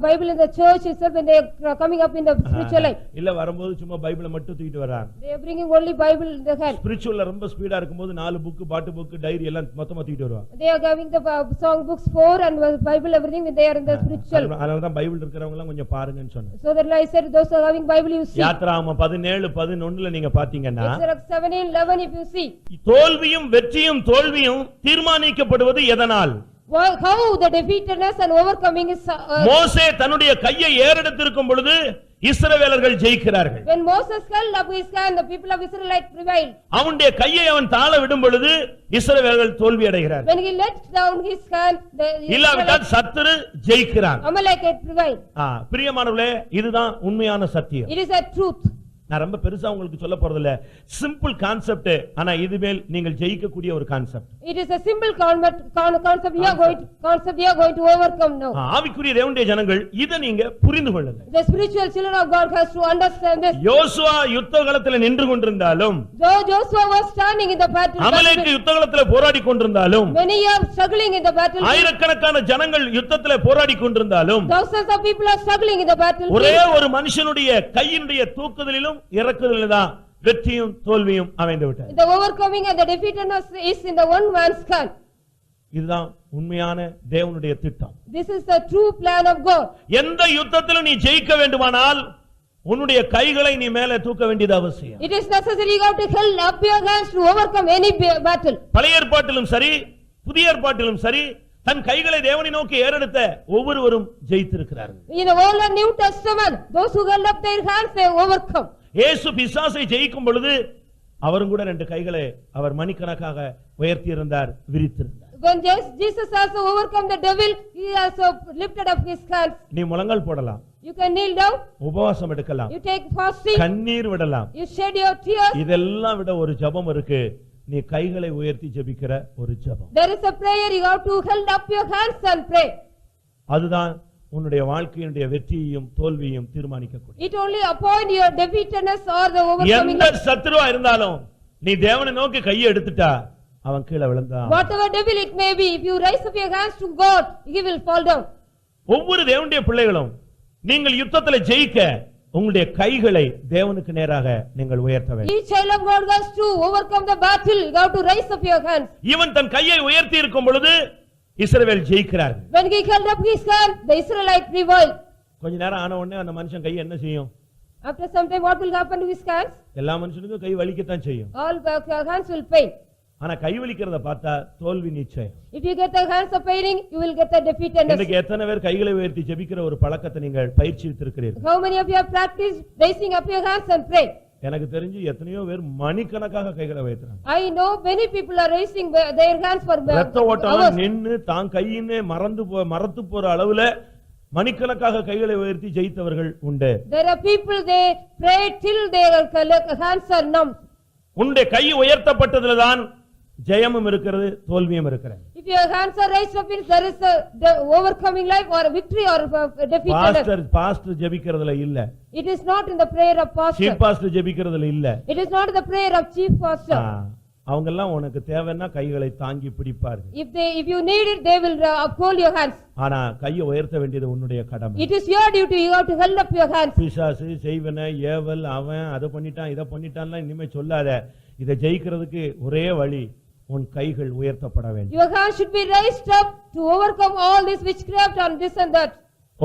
Bible in the church itself when they are coming up in the spiritual life. இல்ல வரும்போது சும்மா பைபிளை மட்டும் தூக்கிட்டு வராங்க. They are bringing only Bible in the hand. ஸ்பிரிச்சுவல்ல ரொம்ப ஸ்பீடா இருக்கும்போது 4 புக், பாட்டு புக், டைரி எல்லாம் மொத்தமா தூக்கிட்டு வருவாங்க. They are having the song books 4 and Bible everything when they are in the spiritual. அதனால தான் பைபிள் இருக்கிறவங்க எல்லாம் கொஞ்சம் பாருங்கன்னு சொன்னேன். So that I said those who are having Bible, you see. யாத்திராகமம் 17:11ல நீங்க பாத்தீங்கன்னா, Exodus 17:11 if you see. தோல்வியும் வெற்றியும் தோல்வியும் தீர்மானிக்கப்படுவது எதனால்? How the defeatedness and overcoming is. மோசே தன்னுடைய கையை ஏறெடுத்திருக்கும் பொழுது இஸ்ரவேலர்கள் ஜெயிக்கிறார்கள். When Moses held up his hand, the people of Israelite prevailed. அவனுடைய கையை அவன் தாழ விடும் பொழுது இஸ்ரவேலர்கள் தோல்வி அடைகிறார்கள். When he let down his hand, the இல்லாவிட்டால் சத்துரு ஜெயிக்கிறான். Amalekite prevailed. பிரியமானவர்களே, இதுதான் உண்மையான சத்தியம். It is a truth. நான் ரொம்ப பெருசா உங்களுக்கு சொல்ல போறதில்ல. சிம்பிள் கான்செப்ட், ஆனா இதுமேல் நீங்கள் ஜெயிக்கக்கூடிய ஒரு concept. It is a simple concept we are going to overcome now. ஆவிக்குரிய தேவனுடைய ஜனங்கள் இத நீங்க புரிந்து கொள்ளுங்க. The spiritual children of God has to understand this. யோசுவா யுத்த களத்தில் நின்று கொண்டிருந்தாலும், Though Joshua was standing in the battle, அமலேக்கு யுத்த களத்தில் போராடி கொண்டிருந்தாலும், many are struggling in the battle. ஆயிரக்கணக்கான ஜனங்கள் யுத்தத்தில் போராடி கொண்டிருந்தாலும், Thousands of people are struggling in the battle. ஒரே ஒரு மனுஷனுடைய கையினுடைய தூக்குதலிலும் இறக்குதலிலும் தான் வெற்றியும் தோல்வியும் அமைந்து விட்டது. The overcoming and the defeatedness is in the one man's hand. இதுதான் உண்மையான தேவனுடைய திட்டம். This is the true plan of God. எந்த யுத்தத்திலும் நீ ஜெயிக்க வேண்டுமானால் உன்னுடைய கைகளை நீ மேலே தூக்க வேண்டியது அவசியம். It is necessary you have to hold up your hands to overcome any battle. பழைய ஏற்பாட்டிலும் சரி புதிய ஏற்பாட்டிலும் சரி தன் கைகளை தேவனை நோக்கி ஏறெடுத்த ஒவ்வொருவரும் ஜெயித்திருக்கிறார்கள். In the Old and New Testament, those who held up their hands, they overcome. இயேசு பிசாசை ஜெயிக்கும் பொழுது அவரும் கூட ரெண்டு கைகளை அவர் மணிக்கணக்காக உயர்த்தி இருந்தார், விரித்திருந்தார். When Jesus also overcome the devil, he also lifted up his hands. நீ முழங்கால் போடலாம், You can kneel down, உபவாசம் எடுக்கலாம், you take fasting, கண்ணீர் விடலாம். you shed your tears. இதெல்லாம் விட ஒரு ஜெபம் இருக்கு, நீ கைகளை உயர்த்தி ஜெபிக்கிற ஒரு ஜெபம். There is a prayer you have to hold up your hands and pray. அதுதான் உன்னுடைய வாழ்க்கையினுடைய வெற்றியையும் தோல்வியையும் தீர்மானிக்கக்கூடிய. It only appoint your defeatedness or the overcoming. எந்த சத்துருவா இருந்தாலும் நீ தேவனை நோக்கி கையை எடுத்துட்டா அவன் கீழே விழுந்தான். Whatever devil it may be, if you raise up your hands to God, he will fall down. ஒவ்வொரு தேவனுடைய பிள்ளைகளும் நீங்கள் யுத்தத்துல ஜெயிக்க உங்களுடைய கைகளை தேவனுக்கு நேராக நீங்கள் உயர்த்த வேண்டும். Each child of God has to overcome the battle. You have to raise up your hands. இவன் தன் கையை உயர்த்தி இருக்கும் பொழுது இஸ்ரவேல் ஜெயிக்கிறார்கள். When he held up his hand, the Israelites prevailed. கொஞ்ச நேரம் ஆன உடனே அந்த மனுஷன் கை என்ன செய்யும்? After some time, what will happen to his hands? எல்லா மனுஷனுக்கும் கை வலிக்கத்தான் செய்யும். All the hands will pain. ஆனா கை வலிக்கிறத பார்த்தா தோல்வி நிச்சயம். If you get the hands of paining, you will get the defeatedness. இன்னைக்கு எத்தனை பேர் கைகளை உயர்த்தி ஜெபிக்கிற ஒரு பழக்கத்தை நீங்கள் பயிற்சித்திருக்கிறீர்கள்? How many of you have practiced raising up your hands and pray? எனக்கு தெரிஞ்சு எத்தனையோ பேர் மணிக்கணக்காக கைகளை உயர்த்துறாங்க. I know many people are raising their hands for ரத்த ஓட்டம் hours. நின்னு தான் கையினே மறந்து போற அளவுல மணிக்கணக்காக கைகளை உயர்த்தி ஜெயித்தவர்கள் உண்டு. There are people, they pray till their hands are numb. உன்னுடைய கை உயர்த்தப்பட்டதுலதான் ஜெயமும் இருக்கிறது, தோல்வியும் இருக்கிறது. If your hands are raised up, means there is the overcoming life or a victory or a defeat. Pastor ஜெபிக்கிறதுல இல்ல. It is not in the prayer of pastor. Chief pastor ஜெபிக்கிறதுல இல்ல. It is not in the prayer of chief pastor. அவங்க எல்லாம் உனக்கு தேவைன்னா கைகளை தாங்கி பிடிப்பார்கள். If you need it, they will uphold your hands. ஆனா கையை உயர்த்த வேண்டியது உன்னுடைய கடமை. It is your duty. You have to hold up your hands. பிசாசு செய்வன ஏவல் அவன் அதை பண்ணிட்டான் இதை பண்ணிட்டான்லாம் இனிமே சொல்லாத. இதை ஜெயிக்கிறதுக்கு ஒரே வழி உன் கைகள் உயர்த்தப்பட வேண்டும். Your hands should be raised up to overcome all this witchcraft and this and that.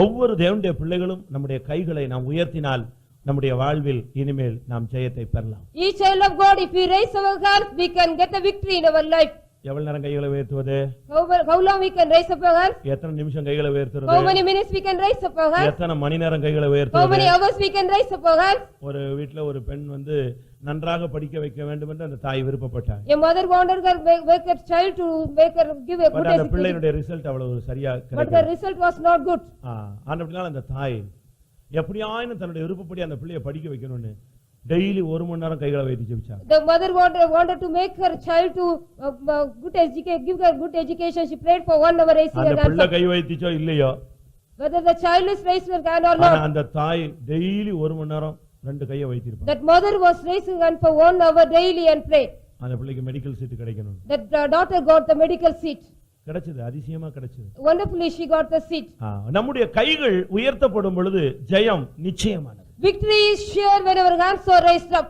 ஒவ்வொரு தேவனுடைய பிள்ளைகளும் நம்முடைய கைகளை நாம் உயர்த்தினால் நம்முடைய வாழ்வில் இனிமேல் நாம் ஜெயத்தை பெறலாம். Each child of God, if we raise our hands, we can get the victory in our life. எவ்வளவு நேரம் கைகளை உயர்த்துவது? How long we can raise up our hands? எத்தனை நிமிஷம் கைகளை உயர்த்துறது? How many minutes we can raise up our hands? எத்தனை மணி நேரம் கைகளை How உயர்த்துவது? many hours we can raise up our hands? ஒரு வீட்ல ஒரு பெண் நன்றாக படிக்க வைக்க வேண்டும் என்று அந்த தாய் விருப்பப்பட்டார். A mother wanted her make her child to make her give a good அந்த education. பிள்ளையுடைய ரிசல்ட் அவ்வளவு சரியா But the கிடைக்கல. result was not good. ஆனபடியால் அந்த தாய் எப்படியாயினும் தன்னுடைய விருப்பப்படி அந்த பிள்ளையை படிக்க வைக்கணும்னு டெய்லி 1 மணி நேரம் கைகளை வைத்து ஜெபிச்சாங்க. The mother wanted to make her child to good education, give her good education. She prayed for 1 hour raising her அந்த பிள்ளை hands. கை வைத்துச்சோ இல்லையோ, Whether the child is raised her hand or ஆனா not, அந்த தாய் daily 1 மணி நேரம் 2 கையை வைத்திருப்பாங்க. that mother was raising hand for 1 hour daily and prayed. அந்த பிள்ளைக்கு மெடிக்கல் சீட் கிடைக்கணும். That daughter got the medical seat. கிடைச்சது, அதிசயமா கிடைச்சது. Wonderfully she got the seat. நம்முடைய கைகள் உயர்த்தப்படும் பொழுது ஜெயம் நிச்சயமானது. Victory is sure when our hands are raised up.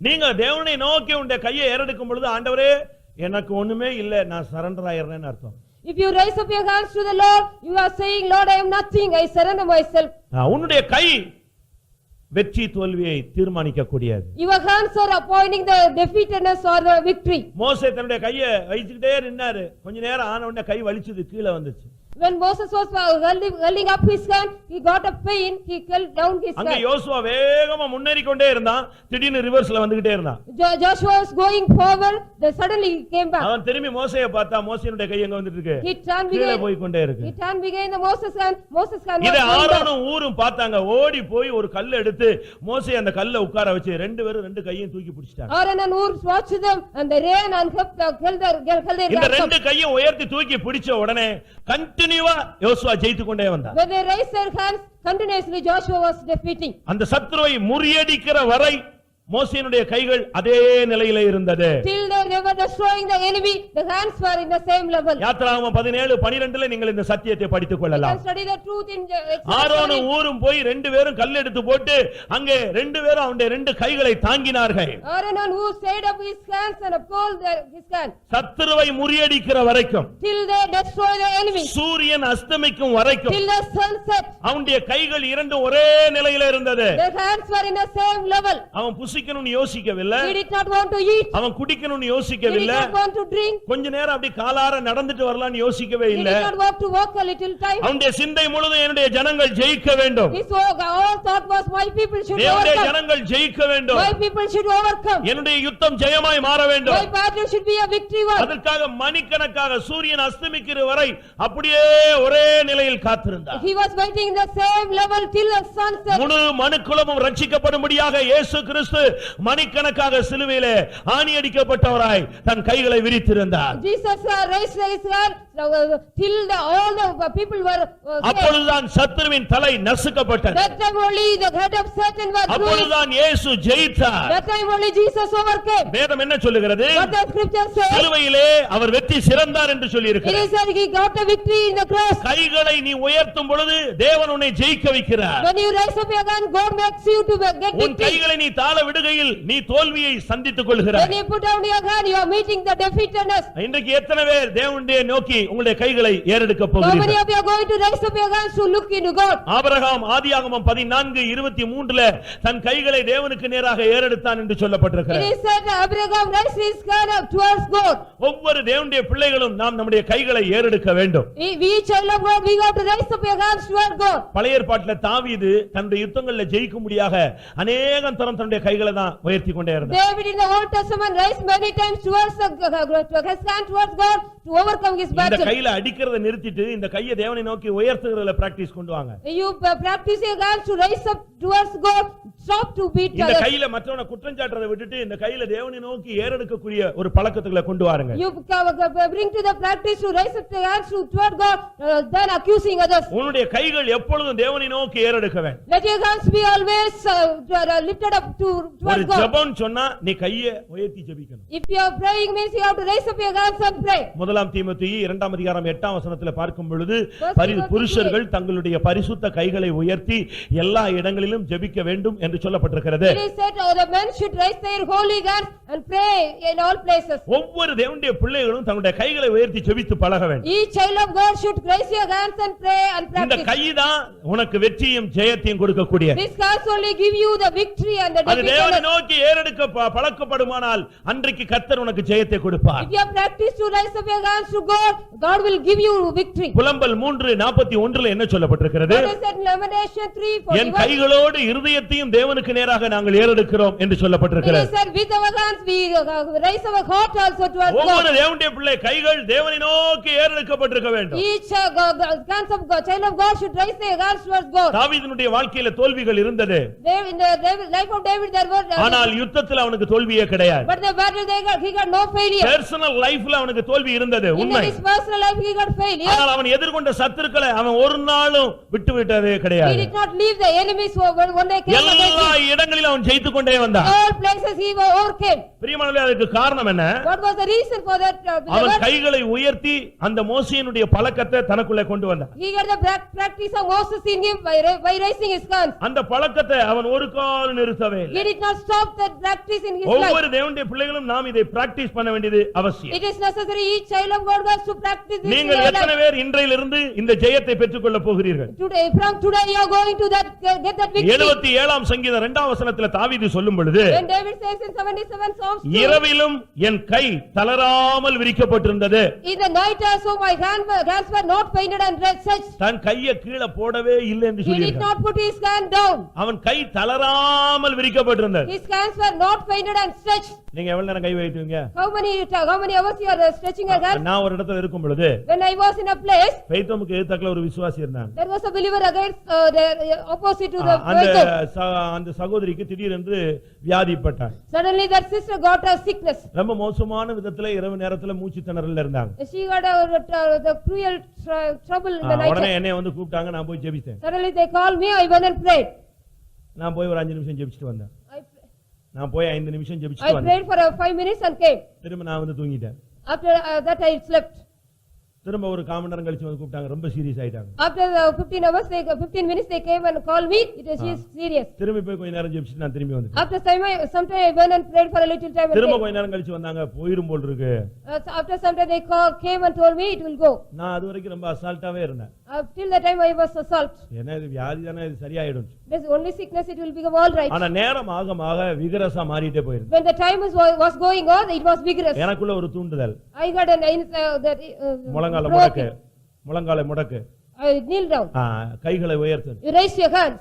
நீங்க தேவனை நோக்கி உங்களுடைய கையை ஏறெடுக்கும் பொழுது ஆண்டவரே எனக்கு ஒண்ணுமே இல்ல நான் சரண்டர் ஆயிடுறேன்னு அர்த்தம். If you raise up your hands to the Lord, you are saying, Lord, I am nothing, I surrender myself. உன்னுடைய கை வெற்றி தோல்வியை தீர்மானிக்க கூடியது. Your hands are appointing the defeatedness or the victory. மோசே தன்னுடைய கையை வைச்சுக்கிட்டே நின்னாரு. கொஞ்ச நேரம் ஆன உடனே கை வலிச்சது, கீழே வந்துச்சு. When Moses was holding up his hand, he got a pain, he held down his அங்க hand. யோசுவா வேகமா முன்னேறி கொண்டே இருந்தான், திடீர்னு ரிவர்ஸ்ல வந்துகிட்டே இருந்தான். Joshua was going forward, then suddenly he came back. அவன் திரும்பி மோசேயை பார்த்தா மோசேனுடைய கை எங்க வந்துட்டு இருக்கு? He turned கீழே behind. போய் கொண்டே இருக்கு. He turned behind the Moses hand was இதை going down. ஆரோனும் ஊரும் பார்த்தாங்க. ஓடி போய் ஒரு கல்லை எடுத்து மோசே அந்த கல்லை உட்கார வச்சு 2 பேரும் 2 கையையும் தூக்கி பிடிச்சிட்டாங்க. Aaron and Hur watched them and they ran and held their இந்த hands up. 2 கையும் உயர்த்தி தூக்கி பிடிச்ச உடனே கண்டினியூவா யோசுவா ஜெயித்து கொண்டே வந்தான். When they raised their hands, continuously Joshua was defeating. அந்த சத்துருவை முறியடிக்கிற வரை மோசேயினுடைய கைகள் அதே நிலையில இருந்தது. Till they were destroying the enemy, the hands were in the same level. யாத்திராகமம் 17:12 நீங்கள் இந்த சத்தியத்தை படித்துக் You கொள்ளலாம். can study the truth in ஆரோனும் Exodus. ஊரும் போய் ரெண்டு பேரும் கல் எடுத்து போட்டு அங்கே ரெண்டு பேரும் அவனுடைய ரெண்டு கைகளை தாங்கினார்கள். Aaron who stayed up his hands and uphold his hands. சத்துருவை முறியடிக்கிற வரைக்கும், Till they destroy the enemy. சூரியன் அஸ்தமிக்கும் வரைக்கும் Till the sun set. அவனுடைய கைகள் இரண்டும் ஒரே நிலையில இருந்தது. Their hands were in the same level. அவன் புசிக்கணும்னு யோசிக்கவில்லை, He did not want to eat. அவன் குடிக்கணும்னு He did யோசிக்கவில்லை, not want to drink. கொஞ்ச நேரம் அப்படி காலார நடந்துட்டு வரலாம்னு யோசிக்கவே He இல்ல. did not want to walk a little time. அவனுடைய சிந்தை முழுதும் என்னுடைய ஜனங்கள் ஜெயிக்க வேண்டும், His all thought was my people should என்னுடைய overcome. ஜனங்கள் ஜெயிக்க வேண்டும், My people should overcome. என்னுடைய யுத்தம் ஜெயமாய் மாற My வேண்டும். battle should be a victory one. அதற்காக மணிக்கணக்காக சூரியன் அஸ்தமிக்கிற வரை அப்படியே ஒரே நிலையில் காத்திருந்தார். He was waiting in the same level till the sun set. முழு மனுக்குலமும் ரட்சிக்கப்படும்படியாக இயேசு கிறிஸ்து மணிக்கணக்காக சிலுவையிலே ஆணியடிக்கப்பட்டவராய் தன் கைகளை விரித்திருந்தார். Jesus raised his hand till all the people were saved. அப்பொழுதுதான் சத்துருவின் தலை நசுக்கப்பட்டது. That time only the head of Satan was bruised. அப்பொழுதுதான் இயேசு ஜெயித்தார். That time only Jesus overcame. வேதம் என்ன சொல்லுகிறது? What the scripture says? சிலுவையிலே அவர் வெற்றி சிறந்தார் என்று சொல்லி It இருக்கிறார். is said he got a victory in the cross. கைகளை நீ உயர்த்தும் பொழுது தேவன் உன்னை ஜெயிக்க வைக்கிறார். When you raise up your hand, God makes you to get உன் victory. கைகளை நீ தாழ விடுகையில் நீ தோல்வியை சந்தித்துக் கொள்கிறாய். When you put down your hand, you are meeting the defeatedness. இன்றைக்கு எத்தனை பேர் தேவனுடைய நோக்கி உங்களுடைய கைகளை ஏறெடுக்க How many போகிறீர்கள்? of you are going to raise up your hands to look into God? Abraham ஆதியாகமம் 14:23 தன் கைகளை தேவனுக்கு நேராக ஏறெடுத்தான் என்று It சொல்லப்பட்டிருக்கிறது. is said Abraham raised his hand up towards God. ஒவ்வொரு தேவனுடைய பிள்ளைகளும் நாம் நம்முடைய கைகளை ஏறெடுக்க வேண்டும். We child of God, we got to raise up your hands towards God. பழைய ஏற்பாட்டில தாவீது தன்னுடைய யுத்தங்கள்ல ஜெயிக்கும்படியாக அநேகம் தரம் தன்னுடைய கைகளை தான் உயர்த்தி கொண்டே இருந்தார். David in the Old Testament raised many times towards his hand towards God to overcome his இந்த battle. கையில அடிக்கிறதை நிறுத்திட்டு இந்த கையை தேவனை நோக்கி உயர்த்துகிறதுல பிராக்டீஸ் கொண்டு வாங்க. You practice your hands to raise up towards God, stop to beat இந்த others. கையில மற்றவனை குற்றம் சாட்டுறதை விட்டுட்டு இந்த கையில தேவனை நோக்கி ஏறெடுக்கக்கூடிய ஒரு பழக்கத்துக்குள்ள கொண்டு வாருங்க. You bring to the practice to raise up your hands toward God, then accusing others. உன்னுடைய கைகள் எப்பொழுதும் தேவனை நோக்கி ஏறெடுக்க வேண்டும். Let your hands be always lifted up ஒரு towards God. ஜெபம் சொன்னா நீ கையை உயர்த்தி ஜெபிக்கணும். If you are praying means you have to raise up your hands and pray. முதலாம் தீமோத்தேயு 2:8 பார்க்கும் பொழுது Timotheus புருஷர்கள் தங்களுடைய பரிசுத்த கைகளை உயர்த்தி எல்லா இடங்களிலும் ஜெபிக்க வேண்டும் என்று சொல்லப்பட்டிருக்கிறது. It is said the men should raise their holy hands and pray in all places. ஒவ்வொரு தேவனுடைய பிள்ளைகளும் தங்களுடைய கைகளை உயர்த்தி ஜெபித்து பழக வேண்டும். Each child of God should raise your hands and pray and இந்த practice. கைதான் உனக்கு வெற்றியும் ஜெயத்தையும் கொடுக்கக்கூடிய. This hands only give you the victory and the அது தேவனை defeat. நோக்கி ஏறெடுக்க பழக்கப்படுமானால் அன்றைக்கு கர்த்தர் உனக்கு ஜெயத்தை கொடுப்பார். If you have practiced to raise up your hands to God, God will give you victory. புலம்பல் 3:41 என்ன சொல்லப்பட்டிருக்கிறது? What is that in Lamentation என் 3:41? கைகளோடு இருதயத்தையும் தேவனுக்கு நேராக நாங்கள் ஏறெடுக்கிறோம் என்று It சொல்லப்பட்டிருக்கிறது. is said with our hands we raise our heart also towards ஒவ்வொரு God. தேவனுடைய பிள்ளை கைகள் தேவனை நோக்கி ஏறெடுக்கப்பட்டிருக்க வேண்டும். Each hands of God, child of God should raise their hands towards God. தாவீதினுடைய வாழ்க்கையில தோல்விகள் இருந்தது. In the life of David there were ஆனால் யுத்தத்தில் அவனுக்கு தோல்வியே கிடையாது. but the battle he got no failure. Personal லைஃப்ல அவனுக்கு தோல்வி இருந்தது In உண்மை. his personal life he got failure. ஆனால் அவன் எதிர்கொண்ட சத்துருக்களை அவன் ஒரு நாளும் விட்டு விட்டதே He கிடையாது. did not leave the enemies when they came against எல்லா him. இடங்களிலும் அவன் ஜெயித்துக் கொண்டே வந்தான். All places he overcame. பிரியமானவர்களே, அதுக்கு காரணம் என்ன? What was the reason for that? அவன் கைகளை உயர்த்தி அந்த மோசேயினுடைய பழக்கத்தை தனக்குள்ளே கொண்டு வந்தான். He got the practice of Moses in him by raising his hands. அந்த பழக்கத்தை அவன் ஒரு கால் நிறுத்தவே இல்லை. He did not stop that practice in his life. ஒவ்வொரு தேவனுடைய பிள்ளைகளும் நாம் இதை பிராக்டீஸ் பண்ண வேண்டியது அவசியம். It is necessary each child of God has to practice this in நீங்கள் your எத்தனை life. பேர் இன்றையிலிருந்து இந்த ஜெயத்தை பெற்றுக்கொள்ள போகிறீர்கள்? From today you are going to get that victory. 77ஆம் சங்கீதம் 2ஆம் வசனத்தில் தாவீது சொல்லும் பொழுது, When David says in 77 Psalms 2, இரவிலும் என் கை தளராமல் விரிக்கப்பட்டிருந்தது. in the night also my hands were not fainted and stretched. தன் கையை கீழே போடவே இல்லை என்று He did சொல்லியிருக்கான். not put his hand down. அவன் கை தளராமல் விரிக்கப்பட்டிருந்தது. His hands were not fainted and stretched. நீங்க எவ்வளவு நேரம் கை வைத்துவீங்க? How many hours you are stretching your hands? நான் ஒரு இடத்துல இருக்கும் பொழுது When I was in a place, பெய்தோமுக்கு எதிர்த்தாக்குல ஒரு விசுவாசி இருந்தாங்க. there was a believer against opposite to the அந்த Bethel. அந்த சகோதரிக்கு திடீரென்று வியாதிப்பட்டார். Suddenly that sister got a sickness. ரொம்ப மோசமான விதத்துல இரவு நேரத்துல மூச்சு திணறல்ல இருந்தாங்க. She got the cruel trouble in the உடனே night. என்னைய வந்து கூப்பிட்டாங்க, நான் போய் ஜெபிச்சேன். Suddenly they called me, I went and prayed. நான் போய் ஒரு 5 நிமிஷம் ஜெபிச்சிட்டு வந்தேன். நான் போய் 5 நிமிஷம் I ஜெபிச்சுட்டு வந்தேன். prayed for 5 minutes and came. திரும்ப நான் வந்து தூங்கிட்டேன். After that I slept. திரும்ப ஒரு 1/4 மணி நேரம் கழிச்சு வந்து கூப்பிட்டாங்க, ரொம்ப சீரியஸ் ஆயிட்டாங்க. After 15 minutes they came and called me. It was serious. திரும்பி போய் கொஞ்ச நேரம் ஜெபிச்சுட்டு நான் திரும்பி வந்துட்டேன். After some time I went and prayed for a little time and திரும்ப came. கொஞ்ச நேரம் கழிச்சு வந்தாங்க, போயிரும் போல் இருக்கு. After some time they came and told me it will go. நான் அது வரைக்கும் ரொம்ப அசால்ட்டாவே இருந்தேன். Till the time I was assault. ஏன்னா இது வியாதி தானே, இது சரியாயிடும். There's only sickness, it will become all right. ஆனா நேரம் ஆக விகரசா மாறிட்டே போயிருக்கு. When the time was going on, it was vigorous. எனக்குள்ள ஒரு தூண்டுதல். I got முழங்கால முடக்கு, முழங்காலை முடக்கு. I kneel down. கைகளை உயர்த்து. You raise your hands.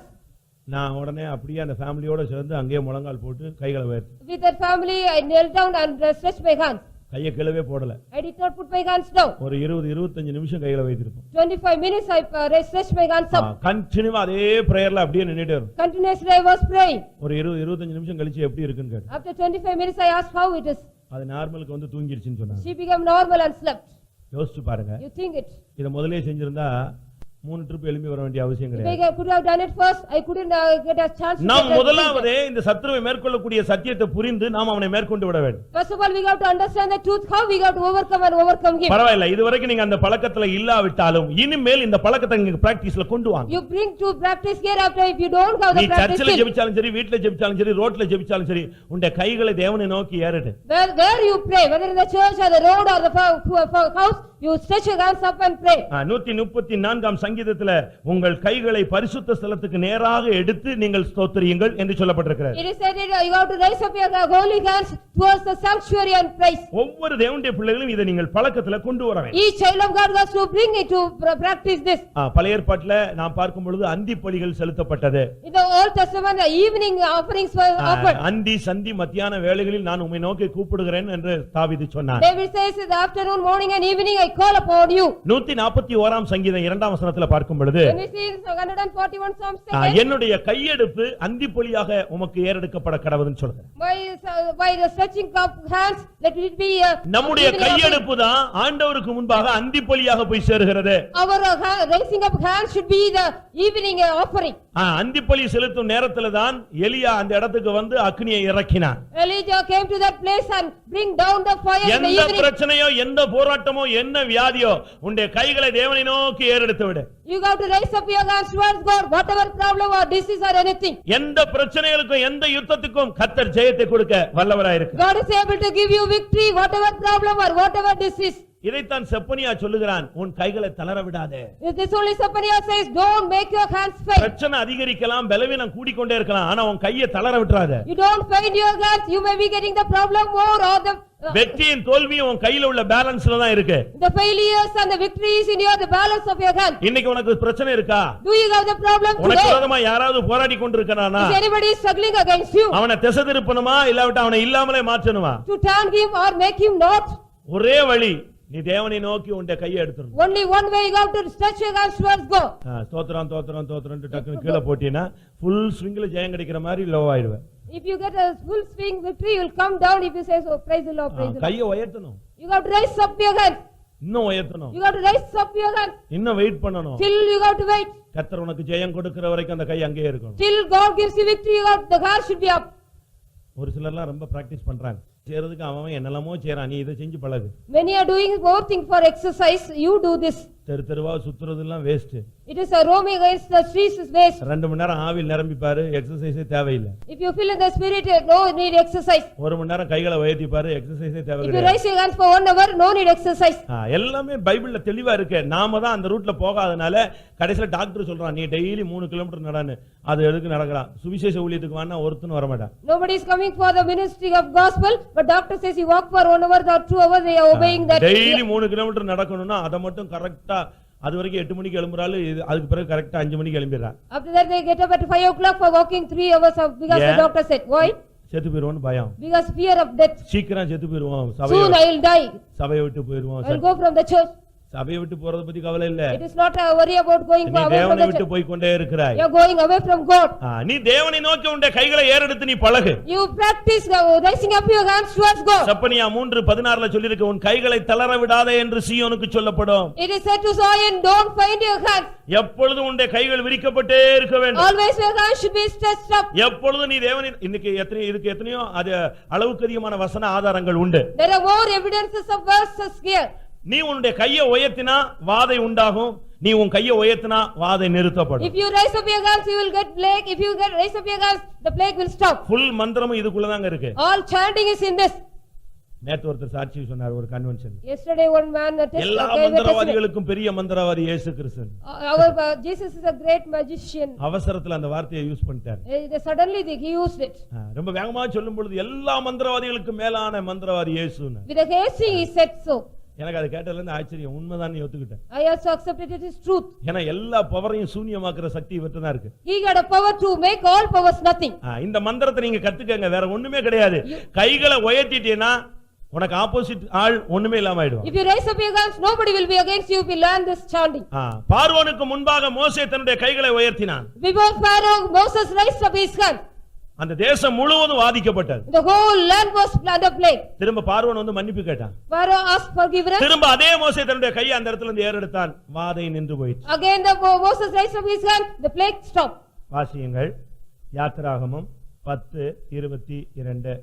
நான் உடனே அப்படியே அந்த ஃபேமிலியோட சேர்ந்து அங்கேயே முழங்கால் போட்டு கைகளை உயர்த்து. With that family I knelt down and stretched my hands. கையை கீழவே போடல. I did not put my hands down. ஒரு 20-25 நிமிஷம் கைகளை வைத்திருப்போம். 25 minutes I stretched my hands up. கண்டினியூவா அதே பிரேயர்ல அப்படியே நின்னுட்டே இருக்கும். Continuously I was praying. ஒரு 20-25 நிமிஷம் கழிச்சு எப்படி இருக்குன்னு கேட்டேன். After 25 minutes I asked how it is. அது நார்மலுக்கு வந்து தூங்கிருச்சுன்னு சொன்னாங்க. She became normal and slept. யோசிச்சு பாருங்க. You think it. இத முதல்லயே செஞ்சிருந்தா 3 ட்ரிப் எழும்பி வர வேண்டிய அவசியம் If கிடையாது. I could have done it first, I couldn't get a chance. நாம் முதலாவது இந்த சத்துருவை மேற்கொள்ளக்கூடிய சத்தியத்தை புரிந்து நாம் அவனை மேற்கொண்டு விட வேண்டும். First of all, we have to understand the truth, how we have to overcome him. பரவாயில்லை, இதுவரைக்கும் நீங்க அந்த பழக்கத்துல இல்லாவிட்டாலும் இனிமேல் இந்த பழக்கத்தை நீங்க பிராக்டிஸ்ல கொண்டு வாங்க. You bring to practice here after if you don't have நீ the practice. சர்ச்சில ஜெபிச்சாலும் சரி, வீட்ல ஜெபிச்சாலும் சரி, ரோட்ல ஜெபிச்சாலும் சரி, உன்னுடைய கைகளை தேவனை நோக்கி ஏறட்டு. Where you pray, whether in the church or the road or the house, you stretch your hands up and pray. 134ஆம் சங்கீதத்துல உங்கள் கைகளை பரிசுத்த ஸ்தலத்துக்கு நேராக எடுத்து நீங்கள் ஸ்தோத்திரியுங்கள் என்று சொல்லப்பட்டிருக்கிறது. It is said that you have to raise up your holy hands towards the sanctuary and praise. ஒவ்வொரு தேவனுடைய பிள்ளைகளும் இதை நீங்கள் பழக்கத்துல கொண்டு வர வேண்டும். Each child of God has to bring it to practice this. பழைய ஏற்பாட்டுல நாம் பார்க்கும் பொழுது அந்தி பலிகள் செலுத்தப்பட்டது. In the Old Testament, the evening offerings were offered. அந்தி சந்தி மத்தியான வேளைகளில் நான் உம்மை நோக்கி கூப்பிடுகிறேன் என்று தாவீது சொன்னார். David says in the afternoon, morning and evening I call upon you. 141ஆம் சங்கீதம் 2ஆம் வசனத்துல பார்க்கும் பொழுது When we see in 141 Psalms, என்னுடைய கையெடுப்பு அந்தி பலியாக உமக்கு ஏறெடுக்கப்பட கடவுதுன்னு சொல்றார். by the stretching of hands, let it be நம்முடைய கையெடுப்பு தான் ஆண்டவருக்கு முன்பாக அந்தி பலியாக போய் சேருகிறது. our raising up hands should be the evening offering. அந்தி பலி செலுத்தும் நேரத்துல தான் எலியா அந்த இடத்துக்கு வந்து அக்னியை இறக்கினார். Elijah came to that place and bring down the fire in the எந்த evening. பிரச்சனையோ, எந்த போராட்டமோ, என்ன வியாதியோ, உன்னுடைய கைகளை தேவனை நோக்கி ஏறெடுத்து விடு. You got to raise up your hands towards God, whatever problem or disease or anything. எந்த பிரச்சனைகளுக்கும் எந்த யுத்தத்துக்கும் கர்த்தர் ஜெயத்தை கொடுக்க வல்லவராய் இருக்கிறார். God is able to give you victory, whatever problem or whatever disease. இதைத்தான் செப்பனியா சொல்லுகிறான், உன் கைகளை தளர விடாதே. This only Zephaniah says, don't make your hands faint. பிரச்சனை அதிகரிக்கலாம், பலவீனம் கூடிக்கொண்டே இருக்கலாம், ஆனா உன் கையை தளர விட்டுறாதே. You don't faint your hands, you may be getting the problem more or the வெற்றியின் தோல்வியும் உன் கையில உள்ள பேலன்ஸ்ல தான் இருக்கு. the failures and the victories in the balance of your hand. இன்னைக்கு உனக்கு பிரச்சனை இருக்கா? Do you have the problem உனக்கு today? விரோதமா யாராவது போராடி கொண்டிருக்கானா? Is anybody struggling against you? அவனை திசை திருப்பணுமா இல்லாவிட்டா அவனை இல்லாமலே மாற்றணுமா? To turn him or make him not? ஒரே வழி, நீ தேவனை நோக்கி உன்னுடைய கையை எடுத்துறணும். Only one way, you have to stretch your hands towards God. ஸ்தோத்திரம் ஸ்தோத்திரம் ஸ்தோத்திரம்னு டக்குனு கீழே போட்டீனா full swingல ஜெயம் கிடைக்கிற மாதிரி low ஆயிடுவே. If you get a full swing victory, you will come down if you say so. Praise the Lord, praise the Lord. கையை உயர்த்தணும். You have to raise up your hands. இன்னும் உயர்த்தணும். You have to raise up your hands. இன்னும் wait பண்ணணும். Till you have to wait. கர்த்தர் உனக்கு ஜெயம் கொடுக்கிற வரைக்கும் அந்த கை அங்கேயே இருக்கணும். Till God gives you victory, the hands should be up. ஒரு சிலர்லாம் ரொம்ப பிராக்டிஸ் பண்றாங்க. செய்யறதுக்கு அவன் என்னெல்லாமோ செய்றான், நீ இதை செஞ்சு பழகு. Many are doing more thing for exercise, you do this. தெருவா சுத்துறதெல்லாம் waste. It is a roaming against the streets is waste. 2 மணி நேரம் ஆவில் நிரம்பி பாரு, எக்ஸர்சைஸே தேவையில்லை. If you feel in the spirit, no need exercise. 1 மணி நேரம் கைகளை உயர்த்தி பாரு, எக்ஸர்சைஸே தேவை If you கிடையாது. raise your hands for 1 hour, no need exercise. எல்லாமே பைபிள்ல தெளிவா இருக்கு. நாம தான் அந்த ரூட்ல போகாதனால கடைசில டாக்டர் சொல்றான், நீ டெய்லி 3 கிலோமீட்டர் நடன்னு. அது எதுக்கு நடக்கலாம்? சுவிசேஷ ஊழியத்துக்கு வானா ஒருத்தனும் வர மாட்டான். Nobody is coming for the ministry of gospel, but doctor says you walk for 1 hour or 2 hours, they are obeying that. Daily 3 kilometre நடக்கணும்னா அதை மட்டும் கரெக்டா அது வரைக்கும் 8 மணிக்கு எழும்புறாள், அதுக்கு பிறகு கரெக்டா 5 மணிக்கு எழும்பிடுறான். After that they get up at 5 o'clock for walking 3 hours because the doctor said why? செத்து போயிருவோம்னு பயம். Because fear of death. சீக்கிரம் செத்து போயிருவோம், Soon I will die. சபையை விட்டு போயிருவோம், I will go from the church. சபையை விட்டு போறத பத்தி கவலை இல்ல. It is not a worry about going நீ away from தேவனை the விட்டு church. போய் கொண்டே இருக்கிறாய். You are going away from God. நீ தேவனை நோக்கி உன்னுடைய கைகளை ஏறெடுத்து நீ பழகு. You practice raising up your hands towards God. Zephaniah 3:16 சொல்லி இருக்கு, உன் கைகளை தளர விடாதே என்று சீயோனுக்கு சொல்லப்படும். It is said to Zion, don't find your hands. எப்பொழுதும் உன்னுடைய கைகள் விரிக்கப்பட்டே இருக்க வேண்டும். Always your hands should be stretched up. எப்பொழுதும் நீ தேவனை இன்னைக்கு எத்தனையோ அது அளவுக்கு அதிகமான வசன ஆதாரங்கள் உண்டு. There are more evidences of verses here. நீ உன்னுடைய கையை உயர்த்தினா வாதை உண்டாகும், நீ உன் கையை உயர்த்தினா வாதை நிறுத்தப்படும். If you raise up your hands, you will get plague. If you raise up your hands, the plague will stop. Full மந்திரமும் இதுக்குள்ளதாங்க இருக்கு. All chanting is in this. நேத்து ஒருத்தர் சாட்சி சொன்னார் ஒரு கன்வென்ஷன். Yesterday one man எல்லா மந்திரவாதிகளுக்கும் பெரிய மந்திரவாதி இயேசு கிறிஸ்து. Our Jesus is a great magician. அவசரத்துல அந்த வார்த்தையை யூஸ் பண்ணிட்டார். Suddenly he used it. ரொம்ப வேகமா சொல்லும் பொழுது எல்லா மந்திரவாதிகளுக்கும் மேலான மந்திரவாதி இயேசுன்னு. With a hasty he said so. எனக்கு அது கேட்டதுல இருந்து ஆச்சரியம், உண்மைதான் ஒத்துக்கிட்டேன். I also accepted it is truth. ஏன்னா எல்லா பவரையும் சூனியமாக்குற சக்தி இவர்ட்ட தான் இருக்கு. He got a power to make all powers nothing. இந்த மந்திரத்தை நீங்க கத்துக்கங்க, வேற ஒண்ணுமே கிடையாது. கைகளை உயர்த்திட்டீனா உனக்கு ஆப்போசிட் ஆள் ஒண்ணுமே இல்லாம ஆயிடும். If you raise up your hands, nobody will be against you if you learn this chanting. பார்வோனுக்கு முன்பாக மோசே தன்னுடைய கைகளை உயர்த்தினான். Before Pharaoh, Moses raised up his hand. அந்த தேசம் முழுவதும் வாதிக்கப்பட்டது. The whole land was under plague. திரும்ப பார்வோன் வந்து மன்னிப்பு கேட்டான். Pharaoh asked forgiveness. திரும்ப அதே மோசே தன்னுடைய கையை அந்த இடத்துல இருந்து ஏறெடுத்தான், வாதை நின்று போயிற்று. Again Moses raised up his hand, the plague stopped. வாசியுங்கள் யாத்திராகமம் 10:22.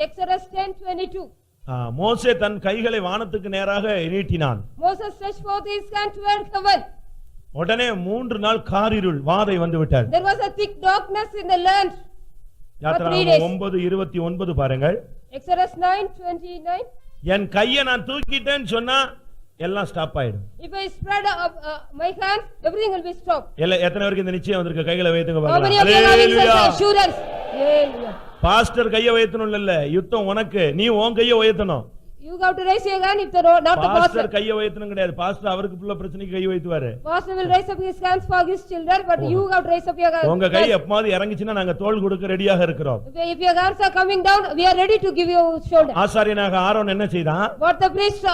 Exodus 10:22. மோசே தன் கைகளை வானத்துக்கு நேராக நீட்டினான். Moses stretched forth his hand toward heaven. உடனே 3 நாள் காரிருள், வாதை வந்து விட்டது. There was a thick darkness in the land. யாத்திராகமம் 9:29 பாருங்கள். Exodus 9:29. என் கையை நான் தூக்கிட்டேன்னு சொன்னா எல்லாம் ஸ்டாப் ஆயிடும். If I spread my hands, everything will be stopped. எத்தனை பேருக்கு இந்த நிச்சயம் வந்திருக்கு? கைகளை வைத்துங்க How many of you are having such assurance? Hallelujah. Pastor கையை உயர்த்தணும் இல்ல, யுத்தம் உனக்கு, நீ உன் கையை உயர்த்தணும். You have to raise your hand if not the pastor. Pastor கையை உயர்த்தணும் கிடையாது, பாஸ்டர் அவருக்கு புள்ள பிரச்சனைக்கு கை வைத்துவாரு. Pastor will raise up his hands for his children, but you have to raise up your hands. உங்க கை எப்பமாவது இறங்கிச்சுனா நாங்க தோள் கொடுக்க ரெடியாக இருக்கிறோம். If your hands are coming down, we are ready to give you shoulder. ஆசாரியனாக ஆரோன் என்ன செய்தான்? What the priest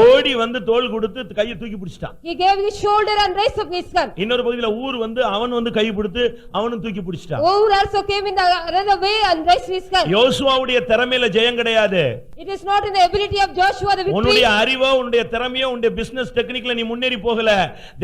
ஓடி வந்து தோள் கொடுத்து கையை தூக்கி பிடிச்சிட்டான். He gave his shoulder and raised up his hand. இன்னொரு பகுதியில ஊர் வந்து அவன் வந்து கை பிடித்து அவனும் தூக்கி பிடிச்சிட்டான். Who also came in the another way and raised his hand. யோசுவாவுடைய திறமையில ஜெயம் கிடையாது. It is not in the ability of Joshua. உன்னுடைய அறிவோ உன்னுடைய திறமையோ உன்னுடைய பிசினஸ் டெக்னிக்ல நீ முன்னேறி போகல,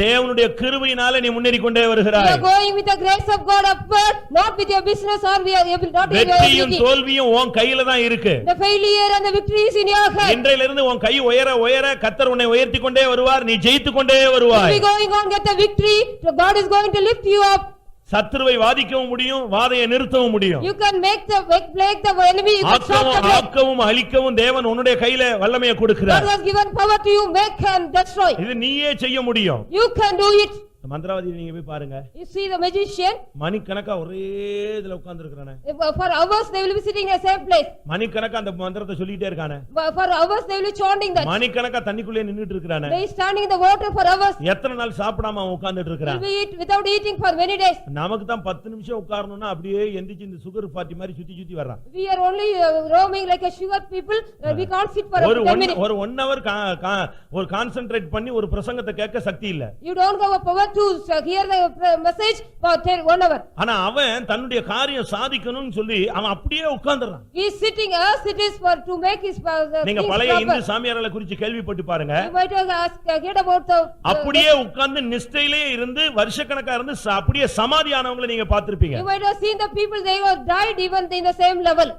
தேவனுடைய கிருபையினால நீ முன்னேறி கொண்டே வருகிறாய். You are going with the grace of God upward, not with your business or we are able not with your வெற்றியும் ability. தோல்வியும் உன் கையில தான் இருக்கு. The failure and the victory is in your hand. இன்றையில இருந்து உன் கை உயர உயர கர்த்தர் உன்னை உயர்த்தி கொண்டே வருவார், நீ ஜெயித்து கொண்டே வருவாய். You are going on get the victory, God is going to lift you up. சத்துருவை வாதிக்கவும் முடியும், வாதையை நிறுத்தவும் முடியும். You can make the enemy, you can stop the plague. ஆக்கவும் அழிக்கவும் தேவன் உன்னுடைய கையில வல்லமையை கொடுக்கிறார். God has given power to you, make and destroy. இது நீயே செய்ய முடியும். You can do it. மந்திரவாதி நீங்க போய் பாருங்க. You see the magician, மணிக்கணக்கா ஒரே இதுல உட்கார்ந்து இருக்கானே. For hours they will be sitting in the same place. மணிக்கணக்கா அந்த மந்திரத்தை சொல்லிட்டே இருக்கானே. For hours they will be chanting that. மணிக்கணக்கா தண்ணிக்குள்ளே நின்னுட்டு இருக்கானே. They standing in the water for hours. எத்தனை நாள் சாப்பிடாம அவன் உட்கார்ந்துட்டு இருக்கான். Will eat without eating for many days. நமக்கு தான் 10 நிமிஷம் உட்காரணும்னா அப்படியே எந்திரிச்சு இந்த சுகர் பார்ட்டி மாதிரி சுத்தி சுத்தி வர்றான். We are only roaming like a sugar people. We can't sit for 10 minutes. ஒரு 1 hour ஒரு கான்சென்ட்ரேட் பண்ணி ஒரு பிரசங்கத்தை கேட்க சக்தி இல்ல. You don't have a power to hear the message for 1 hour. ஆனா அவன் தன்னுடைய காரியம் சாதிக்கணும்னு சொல்லி அவன் அப்படியே உட்கார்ந்துறான். He is sitting as it is for to make his நீங்க பழைய இந்து சாமியார்களை குறித்து கேள்விப்பட்டு பாருங்க. You might have heard about the அப்படியே உட்கார்ந்து நிஷ்டையிலே இருந்து வருஷக்கணக்கா இருந்து அப்படியே சமாதி ஆனவங்களை நீங்க பார்த்திருப்பீங்க. You might have seen the people they were died even in the same level.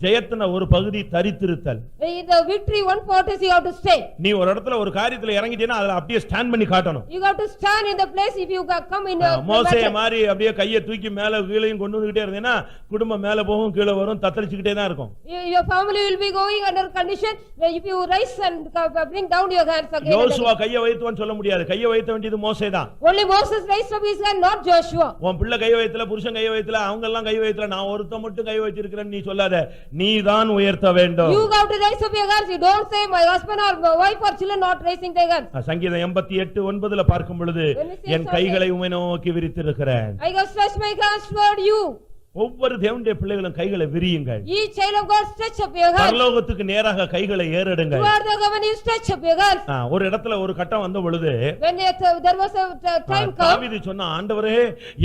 ஜெயத்தின ஒரு பகுதி தரித்திருத்தல். In the victory one part is you have to stay. நீ ஒரு இடத்துல ஒரு காரியத்துல இறங்கிட்டேனா அதுல அப்படியே ஸ்டாண்ட் பண்ணி காட்டணும். You have to stand in the place if you come in the மோசே மாதிரி அப்படியே கையை தூக்கி மேல கீழேயும் கொண்டு வந்துட்டே இருந்தேனா குடும்பம் மேல போகும் கீழ வரும் தத்தளிச்சிட்டே தான் இருக்கும். Your family will be going under condition if you rise and bring down your hands again. யோசுவா கையை வைத்துவான்னு சொல்ல முடியாது. கையை வைத்த வேண்டியது மோசே தான். Only Moses raised up his hand, not Joshua. உன் பிள்ளை கையை வைத்தல, புருஷன் கையை வைத்தல, அவங்க எல்லாம் கையை வைத்தல, நான் ஒருத்த மட்டும் கையை வைத்திருக்கிறேன்னு நீ சொல்லாத. நீதான் உயர்த்த வேண்டும். You have to raise up your hands. You don't say my husband or my wife or children not raising their hands. சங்கீதம் 88:9 பார்க்கும் பொழுது என் கைகளை உம்மை நோக்கி விரித்திருக்கிறேன். I have stretched my hands toward you. ஒவ்வொரு தேவனுடைய பிள்ளைகளும் கைகளை விரியுங்கள். Each child of God stretch up your hands. பரலோகத்துக்கு நேராக கைகளை ஏறெடுங்கள். Toward the heaven you stretch up your hands. ஒரு இடத்துல ஒரு கட்டம் வந்த பொழுது When there was a time come, தாவீது சொன்னா, ஆண்டவரே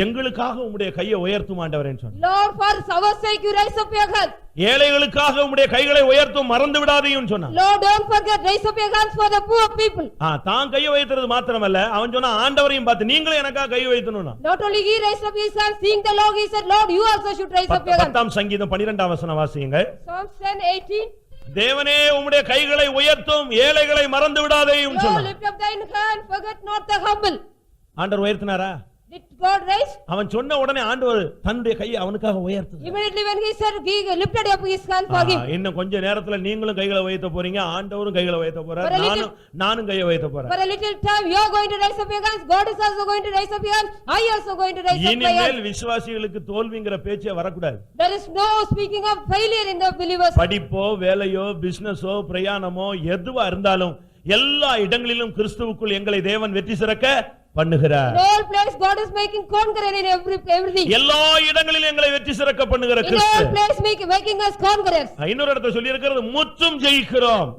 எங்களுக்காக உம்முடைய கையை உயர்த்தும் ஆண்டவரேன்னு சொன்னான். Lord, for our sake you raise up your hands. ஏழைகளுக்காக உம்முடைய கைகளை உயர்த்தும், மறந்து விடாதேயும் சொன்னான். Lord, don't forget, raise up your hands for the poor people. தான் கையை உயர்த்துறது மாத்திரமல்ல, அவன் சொன்னா ஆண்டவரையும் பார்த்து நீங்களும் எனக்காக கையை உயர்த்தணும்னா. Not only he raised up his hands, seeing the Lord, he said, Lord, you also should raise up your hands. 10ஆம் சங்கீதம் 12ஆம் வசனம் வாசியுங்கள். Psalms 10:18. தேவனே உம்முடைய கைகளை உயர்த்தும், ஏழைகளை மறந்து விடாதேயும் Lord, சொன்னான். lift up thine hand, forget not the humble. ஆண்டவர் உயர்த்தினாரா? Did God raise? அவன் சொன்ன உடனே ஆண்டவர் தன்னுடைய கையை அவனுக்காக உயர்த்தினார். Immediately when he said, he lifted up his hand for him. இன்னும் கொஞ்ச நேரத்துல நீங்களும் கைகளை உயர்த்த போறீங்க, ஆண்டவரும் கைகளை உயர்த்த போறார், நானும் கையை உயர்த்த போறேன். For a little time you are going to raise up your hands, God is also going to raise up your hands, I also going to raise up my இனிமேல் hands. விசுவாசிகளுக்கு தோல்விங்கிற பேச்சே வரக்கூடாது. There is no speaking of failure in the believers. படிப்போ வேலையோ பிசினஸோ பிரயாணமோ எதுவா இருந்தாலும் எல்லா இடங்களிலும் கிறிஸ்துவுக்குள் எங்களை தேவன் வெற்றி சிறக்க பண்ணுகிறார். In all places God is making conqueror in everything. எல்லா இடங்களிலும் எங்களை வெற்றி சிறக்க பண்ணுகிற In all Kristu. places making us conquerors. இன்னொரு இடத்துல சொல்லி இருக்கிறது, முற்றும் ஜெயிக்கிறோம்.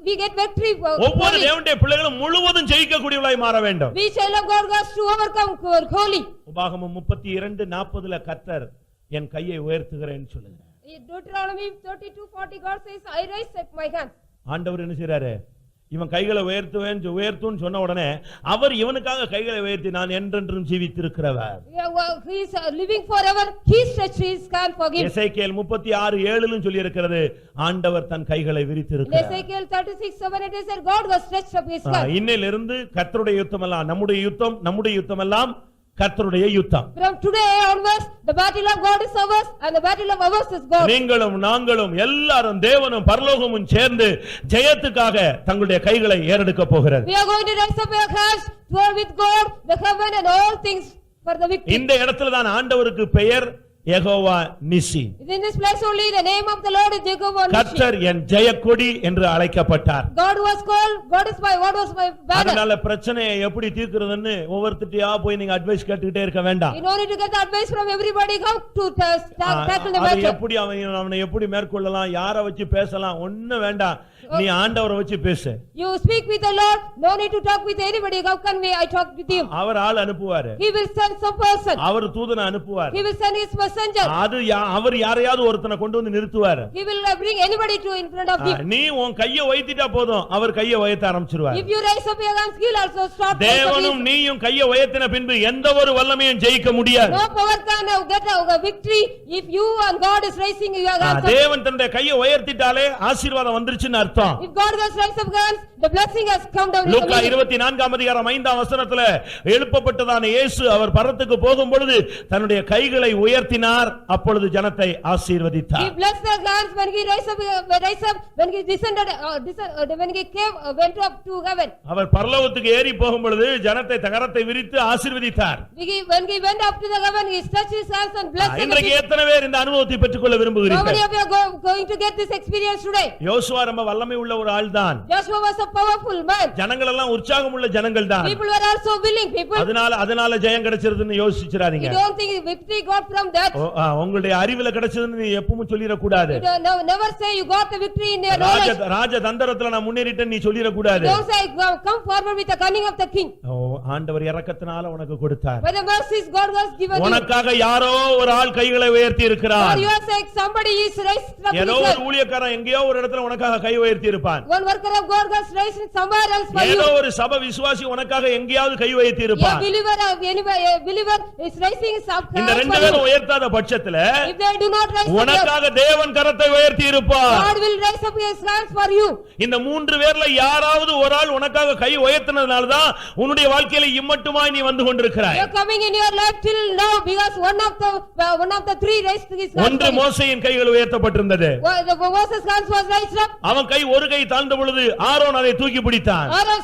We get victory. ஒவ்வொரு தேவனுடைய பிள்ளைகளும் முழுவதும் ஜெயிக்கக்கூடியவர்களாய் மாற வேண்டும். We child of God has to overcome wholly. உபாகமம் 32:40 கர்த்தர் என் கையை உயர்த்துகிறேன்னு சொல்லுகிறார். Deuteronomy 32:40 God says, I raise up my hands. ஆண்டவர் என்ன செய்றாரு? இவன் கைகளை உயர்த்துன்னு சொன்ன உடனே அவர் இவனுக்காக கைகளை உயர்த்தி நான் என்றென்றும் ஜீவித்திருக்கிறவர். He is living forever. He stretched his hand for him. எசேக்கியேல் 36:7 சொல்லி இருக்கிறது, ஆண்டவர் தன் கைகளை விரித்திருக்கிறார். Ezekiel 36:7 it is said God has stretched up his hand. இன்னையிலிருந்து கர்த்தருடைய யுத்தம் எல்லாம் நம்முடைய யுத்தம் எல்லாம் கர்த்தருடைய யுத்தம். From today onwards the battle of God is ours and the battle of ours is God. நீங்களும் நாங்களும் எல்லாரும் தேவனும் பரலோகமும் சேர்ந்து ஜெயத்துக்காக தங்களுடைய கைகளை ஏறெடுக்க போகிறது. We are going to raise up our hands toward with God, the heaven and all things for the victory. இந்த இடத்துல தான் ஆண்டவருக்கு பெயர் Jehovah நிசி. In this place only the name of the Lord is Jehovah Nissi. கர்த்தர் என் ஜெயக்கொடி என்று அழைக்கப்பட்டார். God was called, God was my banner. அதனால பிரச்சனையை எப்படி தீர்க்கிறதுன்னு ஒவ்வொருத்திட்டயா போய் நீங்க அட்வைஸ் கேட்டுக்கிட்டே இருக்க வேண்டாம். In order to get the advice from everybody, how to tackle the அது matter. எப்படி அவனை எப்படி மேற்கொள்ளலாம், யாரை வச்சு பேசலாம், ஒண்ணு வேண்டாம். நீ ஆண்டவரை வச்சு பேசு. You speak with the Lord, no need to talk with anybody. How can I talk with him? அவர் ஆள் அனுப்புவாரு. He will send some person. அவர் தூதனை அனுப்புவார். He will send his messenger. அது அவர் யாரையாவது ஒருத்தனை கொண்டு வந்து நிறுத்துவாரு. He will bring anybody to in front of him. நீ உன் கையை உயர்த்திட்டா போதும், அவர் கையை உயர்த்த ஆரம்பிச்சிருவார். If you raise up your hands, he will also stop. தேவனும் நீயும் கையை உயர்த்தின பின்பு எந்த ஒரு வல்லமையும் ஜெயிக்க முடியாது. No power can get a victory if you and God is raising your hands. தேவன் தன்னுடைய கையை உயர்த்திட்டாலே ஆசீர்வாதம் வந்துருச்சுன்னு அர்த்தம். If God has raised up hands, the blessing has come down. லூக்கா 24:5 எழுப்பப்பட்டதான இயேசு அவர் பரத்துக்கு போகும் பொழுது தன்னுடைய கைகளை உயர்த்தினார், அப்பொழுது ஜனத்தை ஆசீர்வதித்தார். He blessed the hands when he raised up, when he descended, when he went up to heaven. அவர் பரலோகத்துக்கு ஏறி போகும் பொழுது ஜனத்தை தகரத்தை விரித்து ஆசீர்வதித்தார். When he went up to the heaven, he stretched his hands and blessed them. இன்றைக்கு எத்தனை பேர் இந்த அனுபவத்தை பெற்றுக்கொள்ள How many விரும்புகிறீர்கள்? of you are going to get this experience today? யோசுவா ரொம்ப வல்லமை உள்ள ஒரு ஆள்தான். Joshua was a powerful man. ஜனங்கள் எல்லாம் உற்சாகம் உள்ள ஜனங்கள் தான். People were also willing people. அதனால ஜெயம் கிடைச்சிருதுன்னு யோசிச்சிராதீங்க. You don't think victory got from that. உங்களுடைய அறிவில கிடைச்சதுன்னு நீ எப்பவும் சொல்லிர கூடாது. Never say you got the victory in your knowledge. ராஜதந்திரத்துல நான் முன்னேறிட்டேன் நீ சொல்லிர கூடாது. Don't say come forward with the cunning of the king. ஆண்டவர் இரக்கத்தினால உனக்கு கொடுத்தார். By the mercies God has given you. உனக்காக யாரோ ஒரு ஆள் கைகளை உயர்த்தி இருக்கிறார். For your sake somebody is raised up. ஏதோ ஒரு ஊழியக்காரன் எங்கேயோ ஒரு இடத்துல உனக்காக கை உயர்த்தி இருப்பான். One worker of God has raised somewhere else for you. ஏதோ ஒரு சபை விசுவாசி உனக்காக எங்கேயாவது கை உயர்த்தி இருப்பான். A believer is raising his up. இந்த ரெண்டு பேரும் உயர்த்தாத பட்சத்துல If they do not raise உனக்காக தேவன் கரத்தை உயர்த்தி இருப்பார். God will raise up his hands for you. இந்த மூன்று பேர்ல யாராவது ஒரு ஆள் உனக்காக கை உயர்த்தினதுனால தான் உன்னுடைய வாழ்க்கையில இம்மட்டுமாய் நீ வந்து கொண்டிருக்கிறாய். You are coming in your life till now because one of the three raised his hands. ஒன்று மோசேயின் கைகள் உயர்த்தப்பட்டிருந்தது. The Moses' hands was raised up. அவன் கை ஒரு கை தாழ்ந்த பொழுது ஆரோன் அதை தூக்கி பிடித்தான். Aaron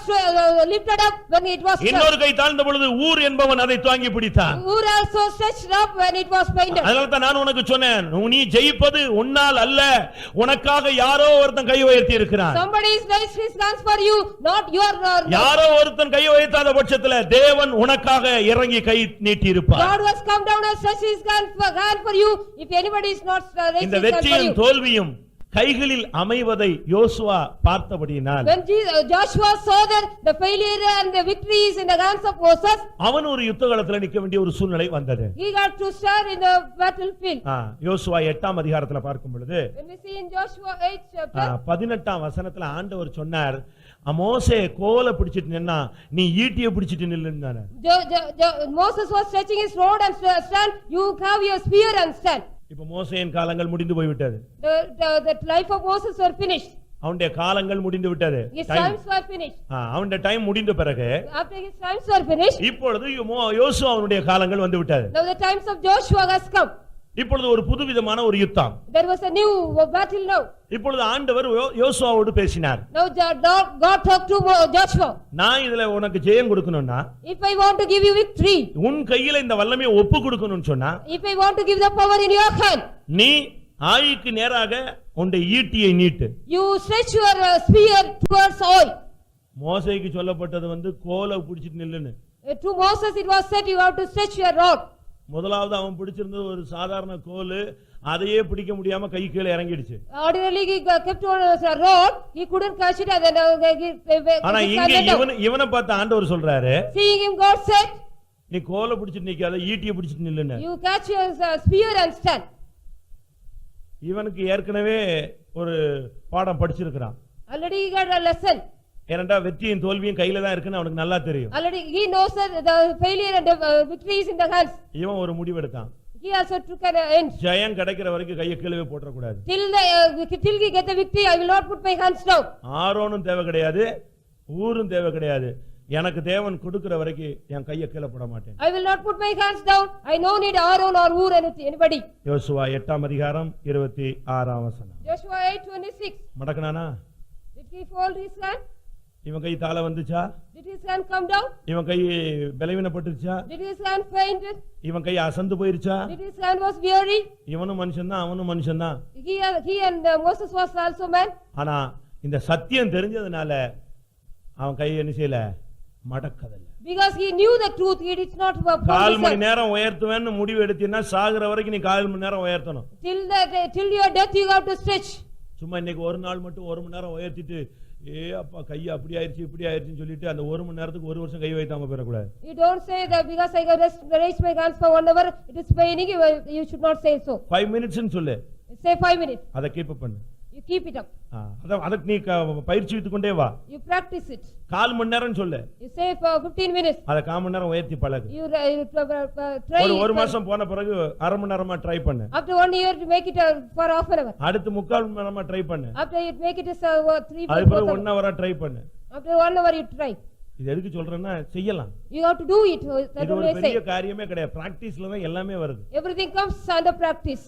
lifted up when it was. இன்னொரு கை தாழ்ந்த பொழுது ஊர் என்பவன் அதை தாங்கி பிடித்தான். Ur also stretched up when it was painted. அதனால தான் நான் உனக்கு சொன்னேன், நீ ஜெயிப்பது உன்னால் அல்ல, உனக்காக யாரோ ஒருத்தன் கை உயர்த்தி இருக்கிறான். Somebody is raised his hands for you, not your. யாரோ ஒருத்தன் கை உயர்த்தாத பட்சத்துல தேவன் உனக்காக இறங்கி கை நீட்டி இருப்பார். God has come down down and stretch his hand for you if anybody is not raising இந்த his hand for வெற்றியும் you. தோல்வியும் கைகளில் அமைவதை யோசுவா பார்த்தபடியினால் When Joshua saw that the failure and the victory is in the hands of Moses, அவன் ஒரு யுத்த களத்துல நிக்க வேண்டிய ஒரு சூழ்நிலை வந்தது. he got to stand in the battlefield. யோசுவா 8ஆம் அதிகாரத்துல பார்க்கும் பொழுது When we see in Joshua 8 chapter, 18ஆம் வசனத்துல ஆண்டவர் சொன்னார், மோசே கோலை பிடிச்சிட்டு நின்னா நீ ஈட்டியை பிடிச்சிட்டு நில்லுன்னாரு. Moses was stretching his rod and stand, you have your spear and stand. இப்ப மோசேயின் காலங்கள் முடிந்து போய்விட்டது. The life of Moses were finished. அவனுடைய காலங்கள் முடிந்து விட்டது. His times were finished. அவனுடைய டைம் முடிந்த பிறகு After his times were finished, இப்பொழுது யோசுவா அவனுடைய காலங்கள் வந்து விட்டது. now the times of Joshua has come. இப்பொழுது ஒரு புதுவிதமான ஒரு யுத்தம். There was a new battle now. இப்பொழுது ஆண்டவர் யோசுவாவோடு பேசினார். Now God talked to Joshua. நான் இதுல உனக்கு ஜெயம் கொடுக்கணும்னா, if I want to give you victory, உன் கையில இந்த வல்லமையை ஒப்பு கொடுக்கணும்னு சொன்னா, if I want to give the power in your hand, நீ ஆயிக்கு நேராக உன்னுடைய ஈட்டியை நீட்டு. you stretch your spear towards Ai. மோசேக்கு சொல்லப்பட்டது கோலை பிடிச்சிட்டு நில்லுன்னு. To Moses it was said you have to stretch your rod. முதலாவது அவன் பிடிச்சிருந்தது ஒரு சாதாரண கோல், அதையே பிடிக்க முடியாம கை கீழே இறங்கிடுச்சு. Ordinarily he kept on a rod, he couldn't catch it and then ஆனா இங்க இவனை பார்த்து ஆண்டவர் சொல்றாரு, seeing him God said, நீ கோலை பிடிச்சிட்டு நிக்காத, ஈட்டியை பிடிச்சிட்டு நில்லுன்னு. you catch your spear and stand. இவனுக்கு ஏற்கனவே ஒரு பாடம் படிச்சிருக்கிறான். Already he got a lesson. ஏனண்டா வெற்றியும் தோல்வியும் கையில தான் இருக்குன்னு அவனுக்கு நல்லா தெரியும். Already he knows that the failure and the victory is in the hands. இவன் ஒரு முடிவு எடுத்தான். He also took an end. ஜெயம் கிடைக்கிற வரைக்கும் கையை கீழே போட்டுற கூடாது. Till we get the victory, I will not put my hands down. ஆரோனும் தேவை கிடையாது, ஊரும் தேவை கிடையாது. எனக்கு தேவன் கொடுக்கிற வரைக்கும் என் கையை கீழே போட மாட்டேன். I will not put my hands down. I no need Aaron or Ur anybody. யோசுவா 8ஆம் அதிகாரம் 26ஆம் வசனம். Joshua 8:26. மடக்கனானா? Did he fold his hand? இவன் கை தாள வந்துச்சா? Did his hand come down? இவன் கை பலவீனப்பட்டுச்சா? Did his hand fainted? இவன் கை அசந்து போயிருச்சா? Did his hand was weary? இவனும் மனுஷன்தான், அவனும் மனுஷன்தான். He and Moses was also man. ஆனா இந்த சத்தியம் தெரிஞ்சதுனால அவன் கை என்ன செய்யல, மடக்கதல்ல. Because he knew the truth, he did not கால் மணி நேரம் உயர்த்துவேன்னு முடிவு எடுத்தீன்னா சாகுற வரைக்கும் நீ 4 மணி நேரம் உயர்த்தணும். till your death you have to stretch. சும்மா இன்னைக்கு ஒரு நாள் மட்டும் 1 மணி நேரம் உயர்த்திட்டு அப்பா கை அப்படி ஆயிருச்சு இப்படி ஆயிருச்சுன்னு சொல்லிட்டு அந்த 1 மணி நேரத்துக்கு 1 வருஷம் கை வைத்தாம போயிடக்கூடாது. You don't say that because I raise my hands for 1 hour it is paining, you should not say so. 5 minutes ன்னு சொல்லு. Say 5 minutes. அத கீப் அப் பண்ணு. You keep it up. அதற்கு நீ பயிற்சி எடுத்து கொண்டே வா. You practice it. 4 மணி நேரம் சொல்லு. You say for 15 minutes. அத 1/4 மணி நேரம் உயர்த்தி பழகு. You try. ஒரு மாசம் போன பிறகு 1/2 மணி நேரமா ட்ரை பண்ணு. After 1 year to make it for half an hour. அடுத்து 3/4 மணி நேரமா ட்ரை பண்ணு. After you make it 3 அது பிறகு 1 hour ட்ரை பண்ணு. After 1 hour you try. இது எதுக்கு சொல்றேன்னா செய்யலாம். You have to do it. இது ஒரு பெரிய காரியமே கிடையாது. பிராக்டீஸ்ல தான் எல்லாமே வருது. Everything comes under practice.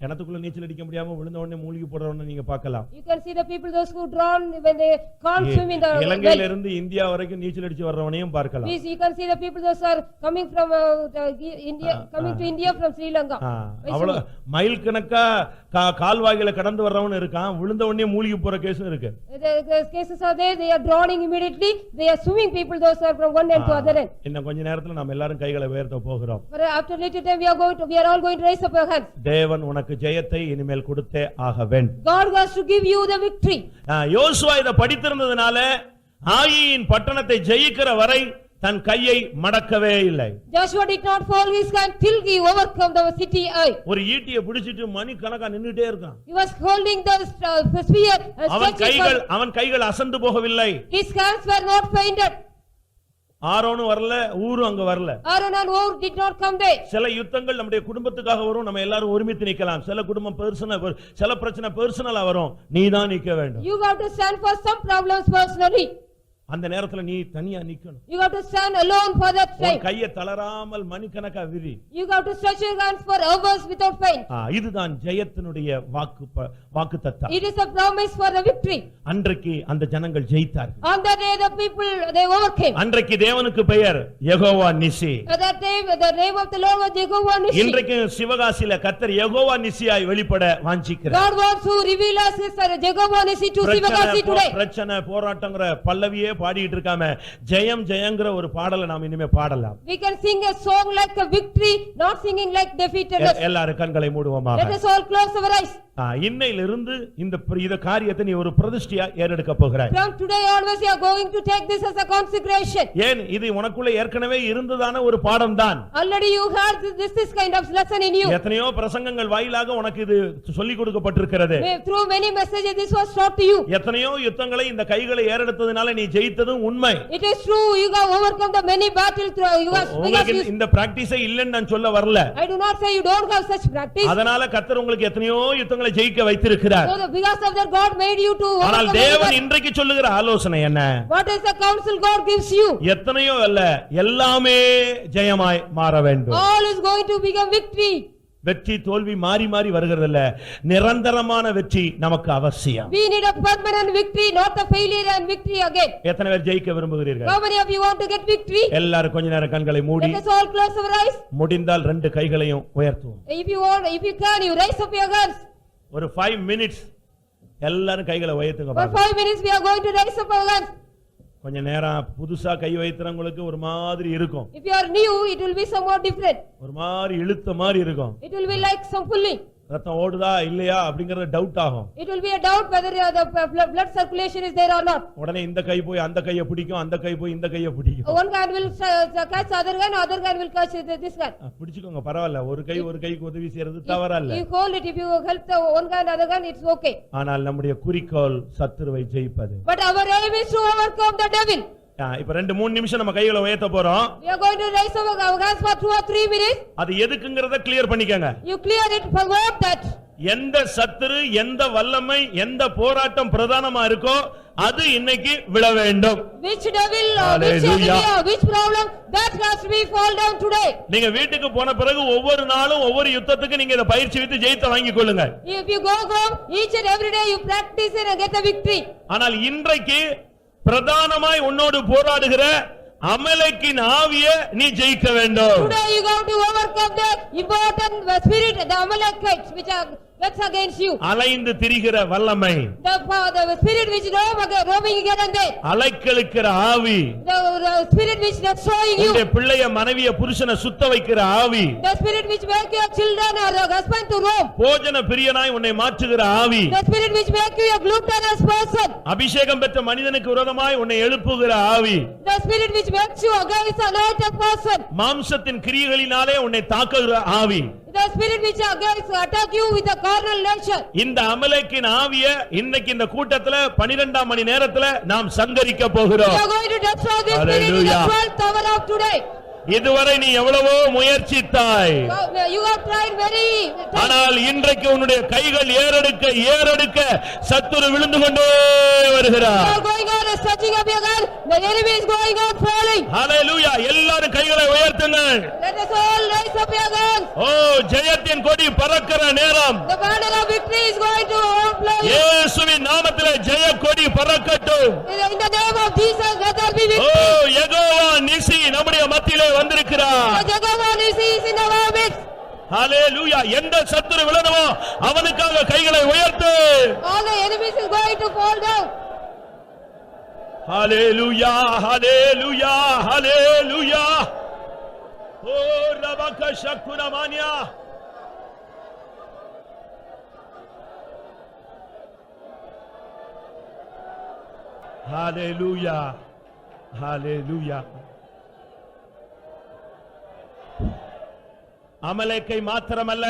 கிணத்துக்குள்ள நீச்சல் அடிக்க முடியாம விழுந்த உடனே மூழ்கி போறவன நீங்க பார்க்கலாம். You can see the people those who drown when they can't swim in the இலங்கையில இருந்து இந்தியா வரைக்கும் நீச்சல் அடிச்சு வர்றவனையும் பார்க்கலாம். Please you can see the people those are coming from India coming to India from Sri Lanka. அவ்வளவு mile கணக்கா கால்வாய்களை கடந்து வர்றவன் இருக்கான், விழுந்த உடனே மூழ்கி போற கேஸும் இருக்கு. The cases are there, they are drowning immediately, they are swimming people those are from one end to other end. இன்னும் கொஞ்ச நேரத்துல நாம எல்லாரும் கைகளை உயர்த்த போகிறோம். But after little time we are all going to raise up our hands. தேவன் உனக்கு ஜெயத்தை இனிமேல் கொடுத்தே ஆக வேண்டும். God has to give you the victory. யோசுவா இத படித்திருந்ததனால ஆயீயின் பட்டணத்தை ஜெயிக்கிற வரை தன் கையை மடக்கவே இல்லை. Joshua did not fold his hand till he overcome the city Ai. ஒரு ஈட்டியை பிடிச்சிட்டு மணி கணக்கா நின்னுட்டே இருக்கான். He was holding the spear and அவன் கைகள் அசந்து போகவில்லை. His hands were not fainted. ஆரோனும் வரல, ஊரும் அங்க வரல. Aaron and Ur did not come there. சில யுத்தங்கள் நம்முடைய குடும்பத்துக்காக வரும், நம்ம எல்லாரும் ஒருமித்து நிக்கலாம். சில குடும்பம் பர்சனல், சில பிரச்சனை பர்சனலா வரும், நீ தான் நிக்க வேண்டும். You have to stand for some problems personally. அந்த நேரத்துல நீ தனியா நிக்கணும். You have to stand alone for that time. கையை தளராமல் மணிக்கணக்கா விரி. You have to stretch your hands for hours without pain. இதுதான் ஜெயத்தினுடைய வாக்குத்தத்தம். It is a promise for the victory. அன்றைக்கு அந்த ஜனங்கள் ஜெயித்தார்கள். On that day the people they overcame. அன்றைக்கு தேவனுக்கு பெயர் Jehovah நிசி. That day the name of the Lord was Jehovah Nissi. இன்றைக்கு சிவகாசியில கர்த்தர் யெகோவா நிசியாய் வெளிப்பட வாஞ்சிக்கிறார். God wants to reveal us as Jehovah Nissi to Sivagasi today. பிரச்சனை போராட்டங்கற பல்லவியே பாடிட்டு இருக்காம ஜெயம் ஜெயங்கிற ஒரு பாடலை நாம் இனிமே பாடலாம். We can sing a song like a victory, not singing like defeatedness. எல்லாரும் கண்களை மூடுவோமாக. Let us all close our eyes. இன்னையிலிருந்து இந்த காரியத்தை நீ ஒரு பிரதிஷ்டையா ஏறெடுக்க போகிறாய். From today onwards you are going to take this as a consecration. ஏன் இது உனக்குள்ள ஏற்கனவே இருந்ததான ஒரு பாடம் தான். Already you had this kind of lesson in you. எத்தனையோ பிரசங்கங்கள் வாயிலாக உனக்கு இது சொல்லிக் கொடுக்கப்பட்டிருக்கிறது. Through many messages this was taught to you. எத்தனையோ யுத்தங்களை இந்த கைகளை ஏறெடுத்ததனால நீ ஜெயித்ததும் உண்மை. It is true, you have overcome the many battles through you have. உங்களுக்கு இந்த பிராக்டீஸே இல்லன்னு நான் சொல்ல வரல. I do not say you don't have such practice. அதனால கர்த்தர் உங்களுக்கு எத்தனையோ யுத்தங்களை ஜெயிக்க வைத்திருக்கிறார். So because of that God made you to overcome. ஆனால் தேவன் இன்றைக்கு சொல்லுகிற ஆலோசனை என்ன? What is the counsel God gives you? எத்தனையோ அல்ல, எல்லாமே ஜெயமாய் மாற வேண்டும். All is going to become victory. வெற்றி தோல்வி மாறி மாறி வருகிறதில்ல, நிரந்தரமான வெற்றி நமக்கு அவசியம். We need a permanent victory, not a failure and victory again. எத்தனை பேர் ஜெயிக்க விரும்புகிறீர்கள்? How many of you want to get victory? எல்லாரும் கொஞ்ச நேரம் கண்களை மூடி Let us all close our eyes. முடிந்தால் ரெண்டு கைகளையும் உயர்த்துவோம். If you can, you raise up your hands. ஒரு 5 minutes எல்லாரும் கைகளை உயர்த்துங்க For பாருங்க. 5 minutes we are going to raise up our hands. கொஞ்ச நேரம் புதுசா கை வைக்கிறவங்களுக்கு ஒரு மாதிரி இருக்கும். If you are new, it will be somewhat different. ஒரு மாதிரி இழுத்த மாதிரி இருக்கும். It will be like some pulling. ரத்தம் ஓடுதா இல்லையா அப்படிங்கறது டவுட் ஆகும். It will be a doubt whether the blood circulation is there or not. உடனே இந்த கை போய் அந்த கையை பிடிக்கும், அந்த கை போய் இந்த கையை பிடிக்கும். One hand will catch other hand will catch this hand. பிடிச்சுக்கோங்க, பரவாயில்ல. ஒரு கைக்கு உதவி செய்யறது தவறல்ல. You hold it, if you help the one hand other hand, it's okay. ஆனால் நம்முடைய குறிக்கோள் சத்துருவை ஜெயிப்பது. But our aim is to overcome the devil. இப்ப 2-3 நிமிஷம் நம்ம கைகளை உயர்த்த போறோம். We are going to raise our hands for 2 or 3 minutes. அது எதுக்குங்கறத கிளியர் பண்ணிக்கங்க. You clear it for what that. எந்த சத்துரு, எந்த வல்லமை, எந்த போராட்டம் பிரதானமா இருக்கோ அது இன்னைக்கு விழ வேண்டும். Which devil or which enemy or which problem that has to be fall down today. நீங்க வீட்டுக்கு போன பிறகு ஒவ்வொரு நாளும் ஒவ்வொரு யுத்தத்துக்கு நீங்க இத பயிற்சி வித்து ஜெயித்து வாங்கி கொள்ளுங்க. If you go home each and every day you practice it and get the victory. ஆனால் இன்றைக்கு பிரதானமாய் உன்னோடு போராடுகிற அமலேக்கின் ஆவியை நீ ஜெயிக்க வேண்டும். Today you going to overcome the important spirit, the Amalekites which are that's against you. அலைந்து திரிகிற வல்லமை, The spirit which roaming here and there. அலைக்கழிக்கிற ஆவி, The spirit which destroying you. உன்னுடைய பிள்ளைய மனைவிய புருஷனை சுத்த வைக்கிற ஆவி, The spirit which make your children or your husband to roam. போஜன பிரியனாய் உன்னை மாற்றுகிற ஆவி, The spirit which make you a gluttonous person. அபிஷேகம் பெற்ற மனிதனுக்கு விரோதமாய் உன்னை எழுப்புகிற ஆவி, The spirit which makes you against anointed person. மாம்சத்தின் கிரியைகளினாலே உன்னை தாக்குகிற ஆவி, The spirit which attack you with a carnal nature. இந்த அமலேக்கின் ஆவிய இன்னைக்கு இந்த கூட்டத்துல 12ஆம் மணி நேரத்துல நாம் சங்கரிக்க போகிறோம். We are going to destroy this spirit in the 12th hour of today. இதுவரை நீ எவ்வளவோ முயற்சித்தாய், You have tried very. ஆனால் இன்றைக்கு உன்னுடைய கைகள் ஏறெடுக்க சத்துரு விழுந்து கொண்டே வருகிறார். You are going on stretching up your hand. The enemy is going on falling. ஹalleluya! எல்லாரும் கைகளை உயர்த்துங்கள். Let us all raise up your hands. ஓ, ஜெயத்தின் கொடி பறக்கிற நேரம். The banner of victory is going to overflow. இயேசுவின் நாமத்திலே ஜெய கொடி பறக்கட்டும். In the name of Jesus, let there be O, victory. Jehovah நிசி நம்முடைய மத்தியிலே வந்திருக்கிறார். The Jehovah Nissi is in our midst. ஹalleluya! எந்த சத்துரு விழணுமோ அவனுக்காக கைகளை உயர்த்து. All the enemies is going to fall down. ஹalleluya, ஹalleluya, ஹalleluya. ஓ ரபக ஷக்குரமானியா. ஹalleluya, ஹalleluya. அமலேக்கை மாத்திரமல்ல,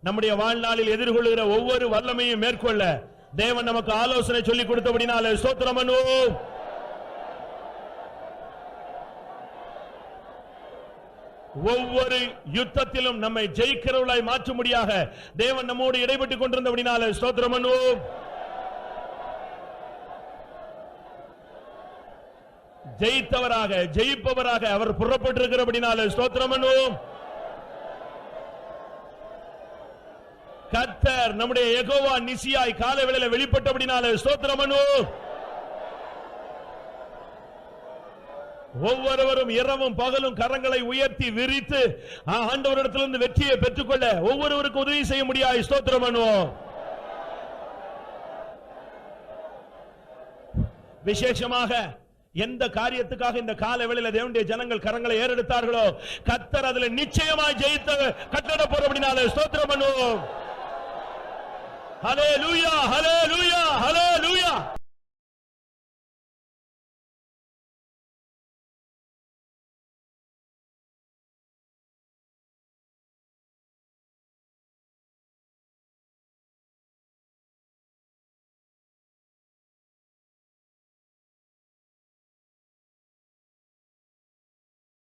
நம்முடைய வாழ்நாளில் எதிர்கொள்கிற ஒவ்வொரு வல்லமையும் மேற்கொள்ள தேவன் நமக்கு ஆலோசனை சொல்லிக் கொடுத்தபடினாலே ஸ்தோத்திரம் பண்ணுவோம். ஒவ்வொரு யுத்தத்திலும் நம்மை ஜெயிக்கிறவர்களாய் மாற்றும்படியாக தேவன் நம்மோடு இடைப்பட்டுக் கொண்டிருந்தபடினாலே ஸ்தோத்திரம் பண்ணுவோம். ஜெயித்தவராக ஜெயிப்பவராக அவர் புறப்பட்டிருக்கிறபடினாலே ஸ்தோத்திரம் பண்ணுவோம். கர்த்தர் நம்முடைய யெகோவா நிசியாய் காலைவேளையில வெளிப்பட்டபடினாலே ஸ்தோத்திரம் பண்ணுவோம். ஒவ்வொருவரும் இரவும் பகலும் கரங்களை உயர்த்தி விரித்து ஆண்டவரிடத்திலிருந்து வெற்றியை பெற்றுக்கொள்ள ஒவ்வொருவருக்கும் உதவி செய்ய முடியாது. ஸ்தோத்திரம் பண்ணுவோம். விசேஷமாக எந்த காரியத்துக்காக இந்த கால வேளையில தேவனுடைய ஜனங்கள் கரங்களை ஏறெடுத்தார்களோ கர்த்தர் அதுல நிச்சயமாய் ஜெயித்த கட்டளை போறபடினாலே ஸ்தோத்திரம் பண்ணுவோம். ஹல்லேலூயா, ஹல்லேலூயா, ஹல்லேலூயா.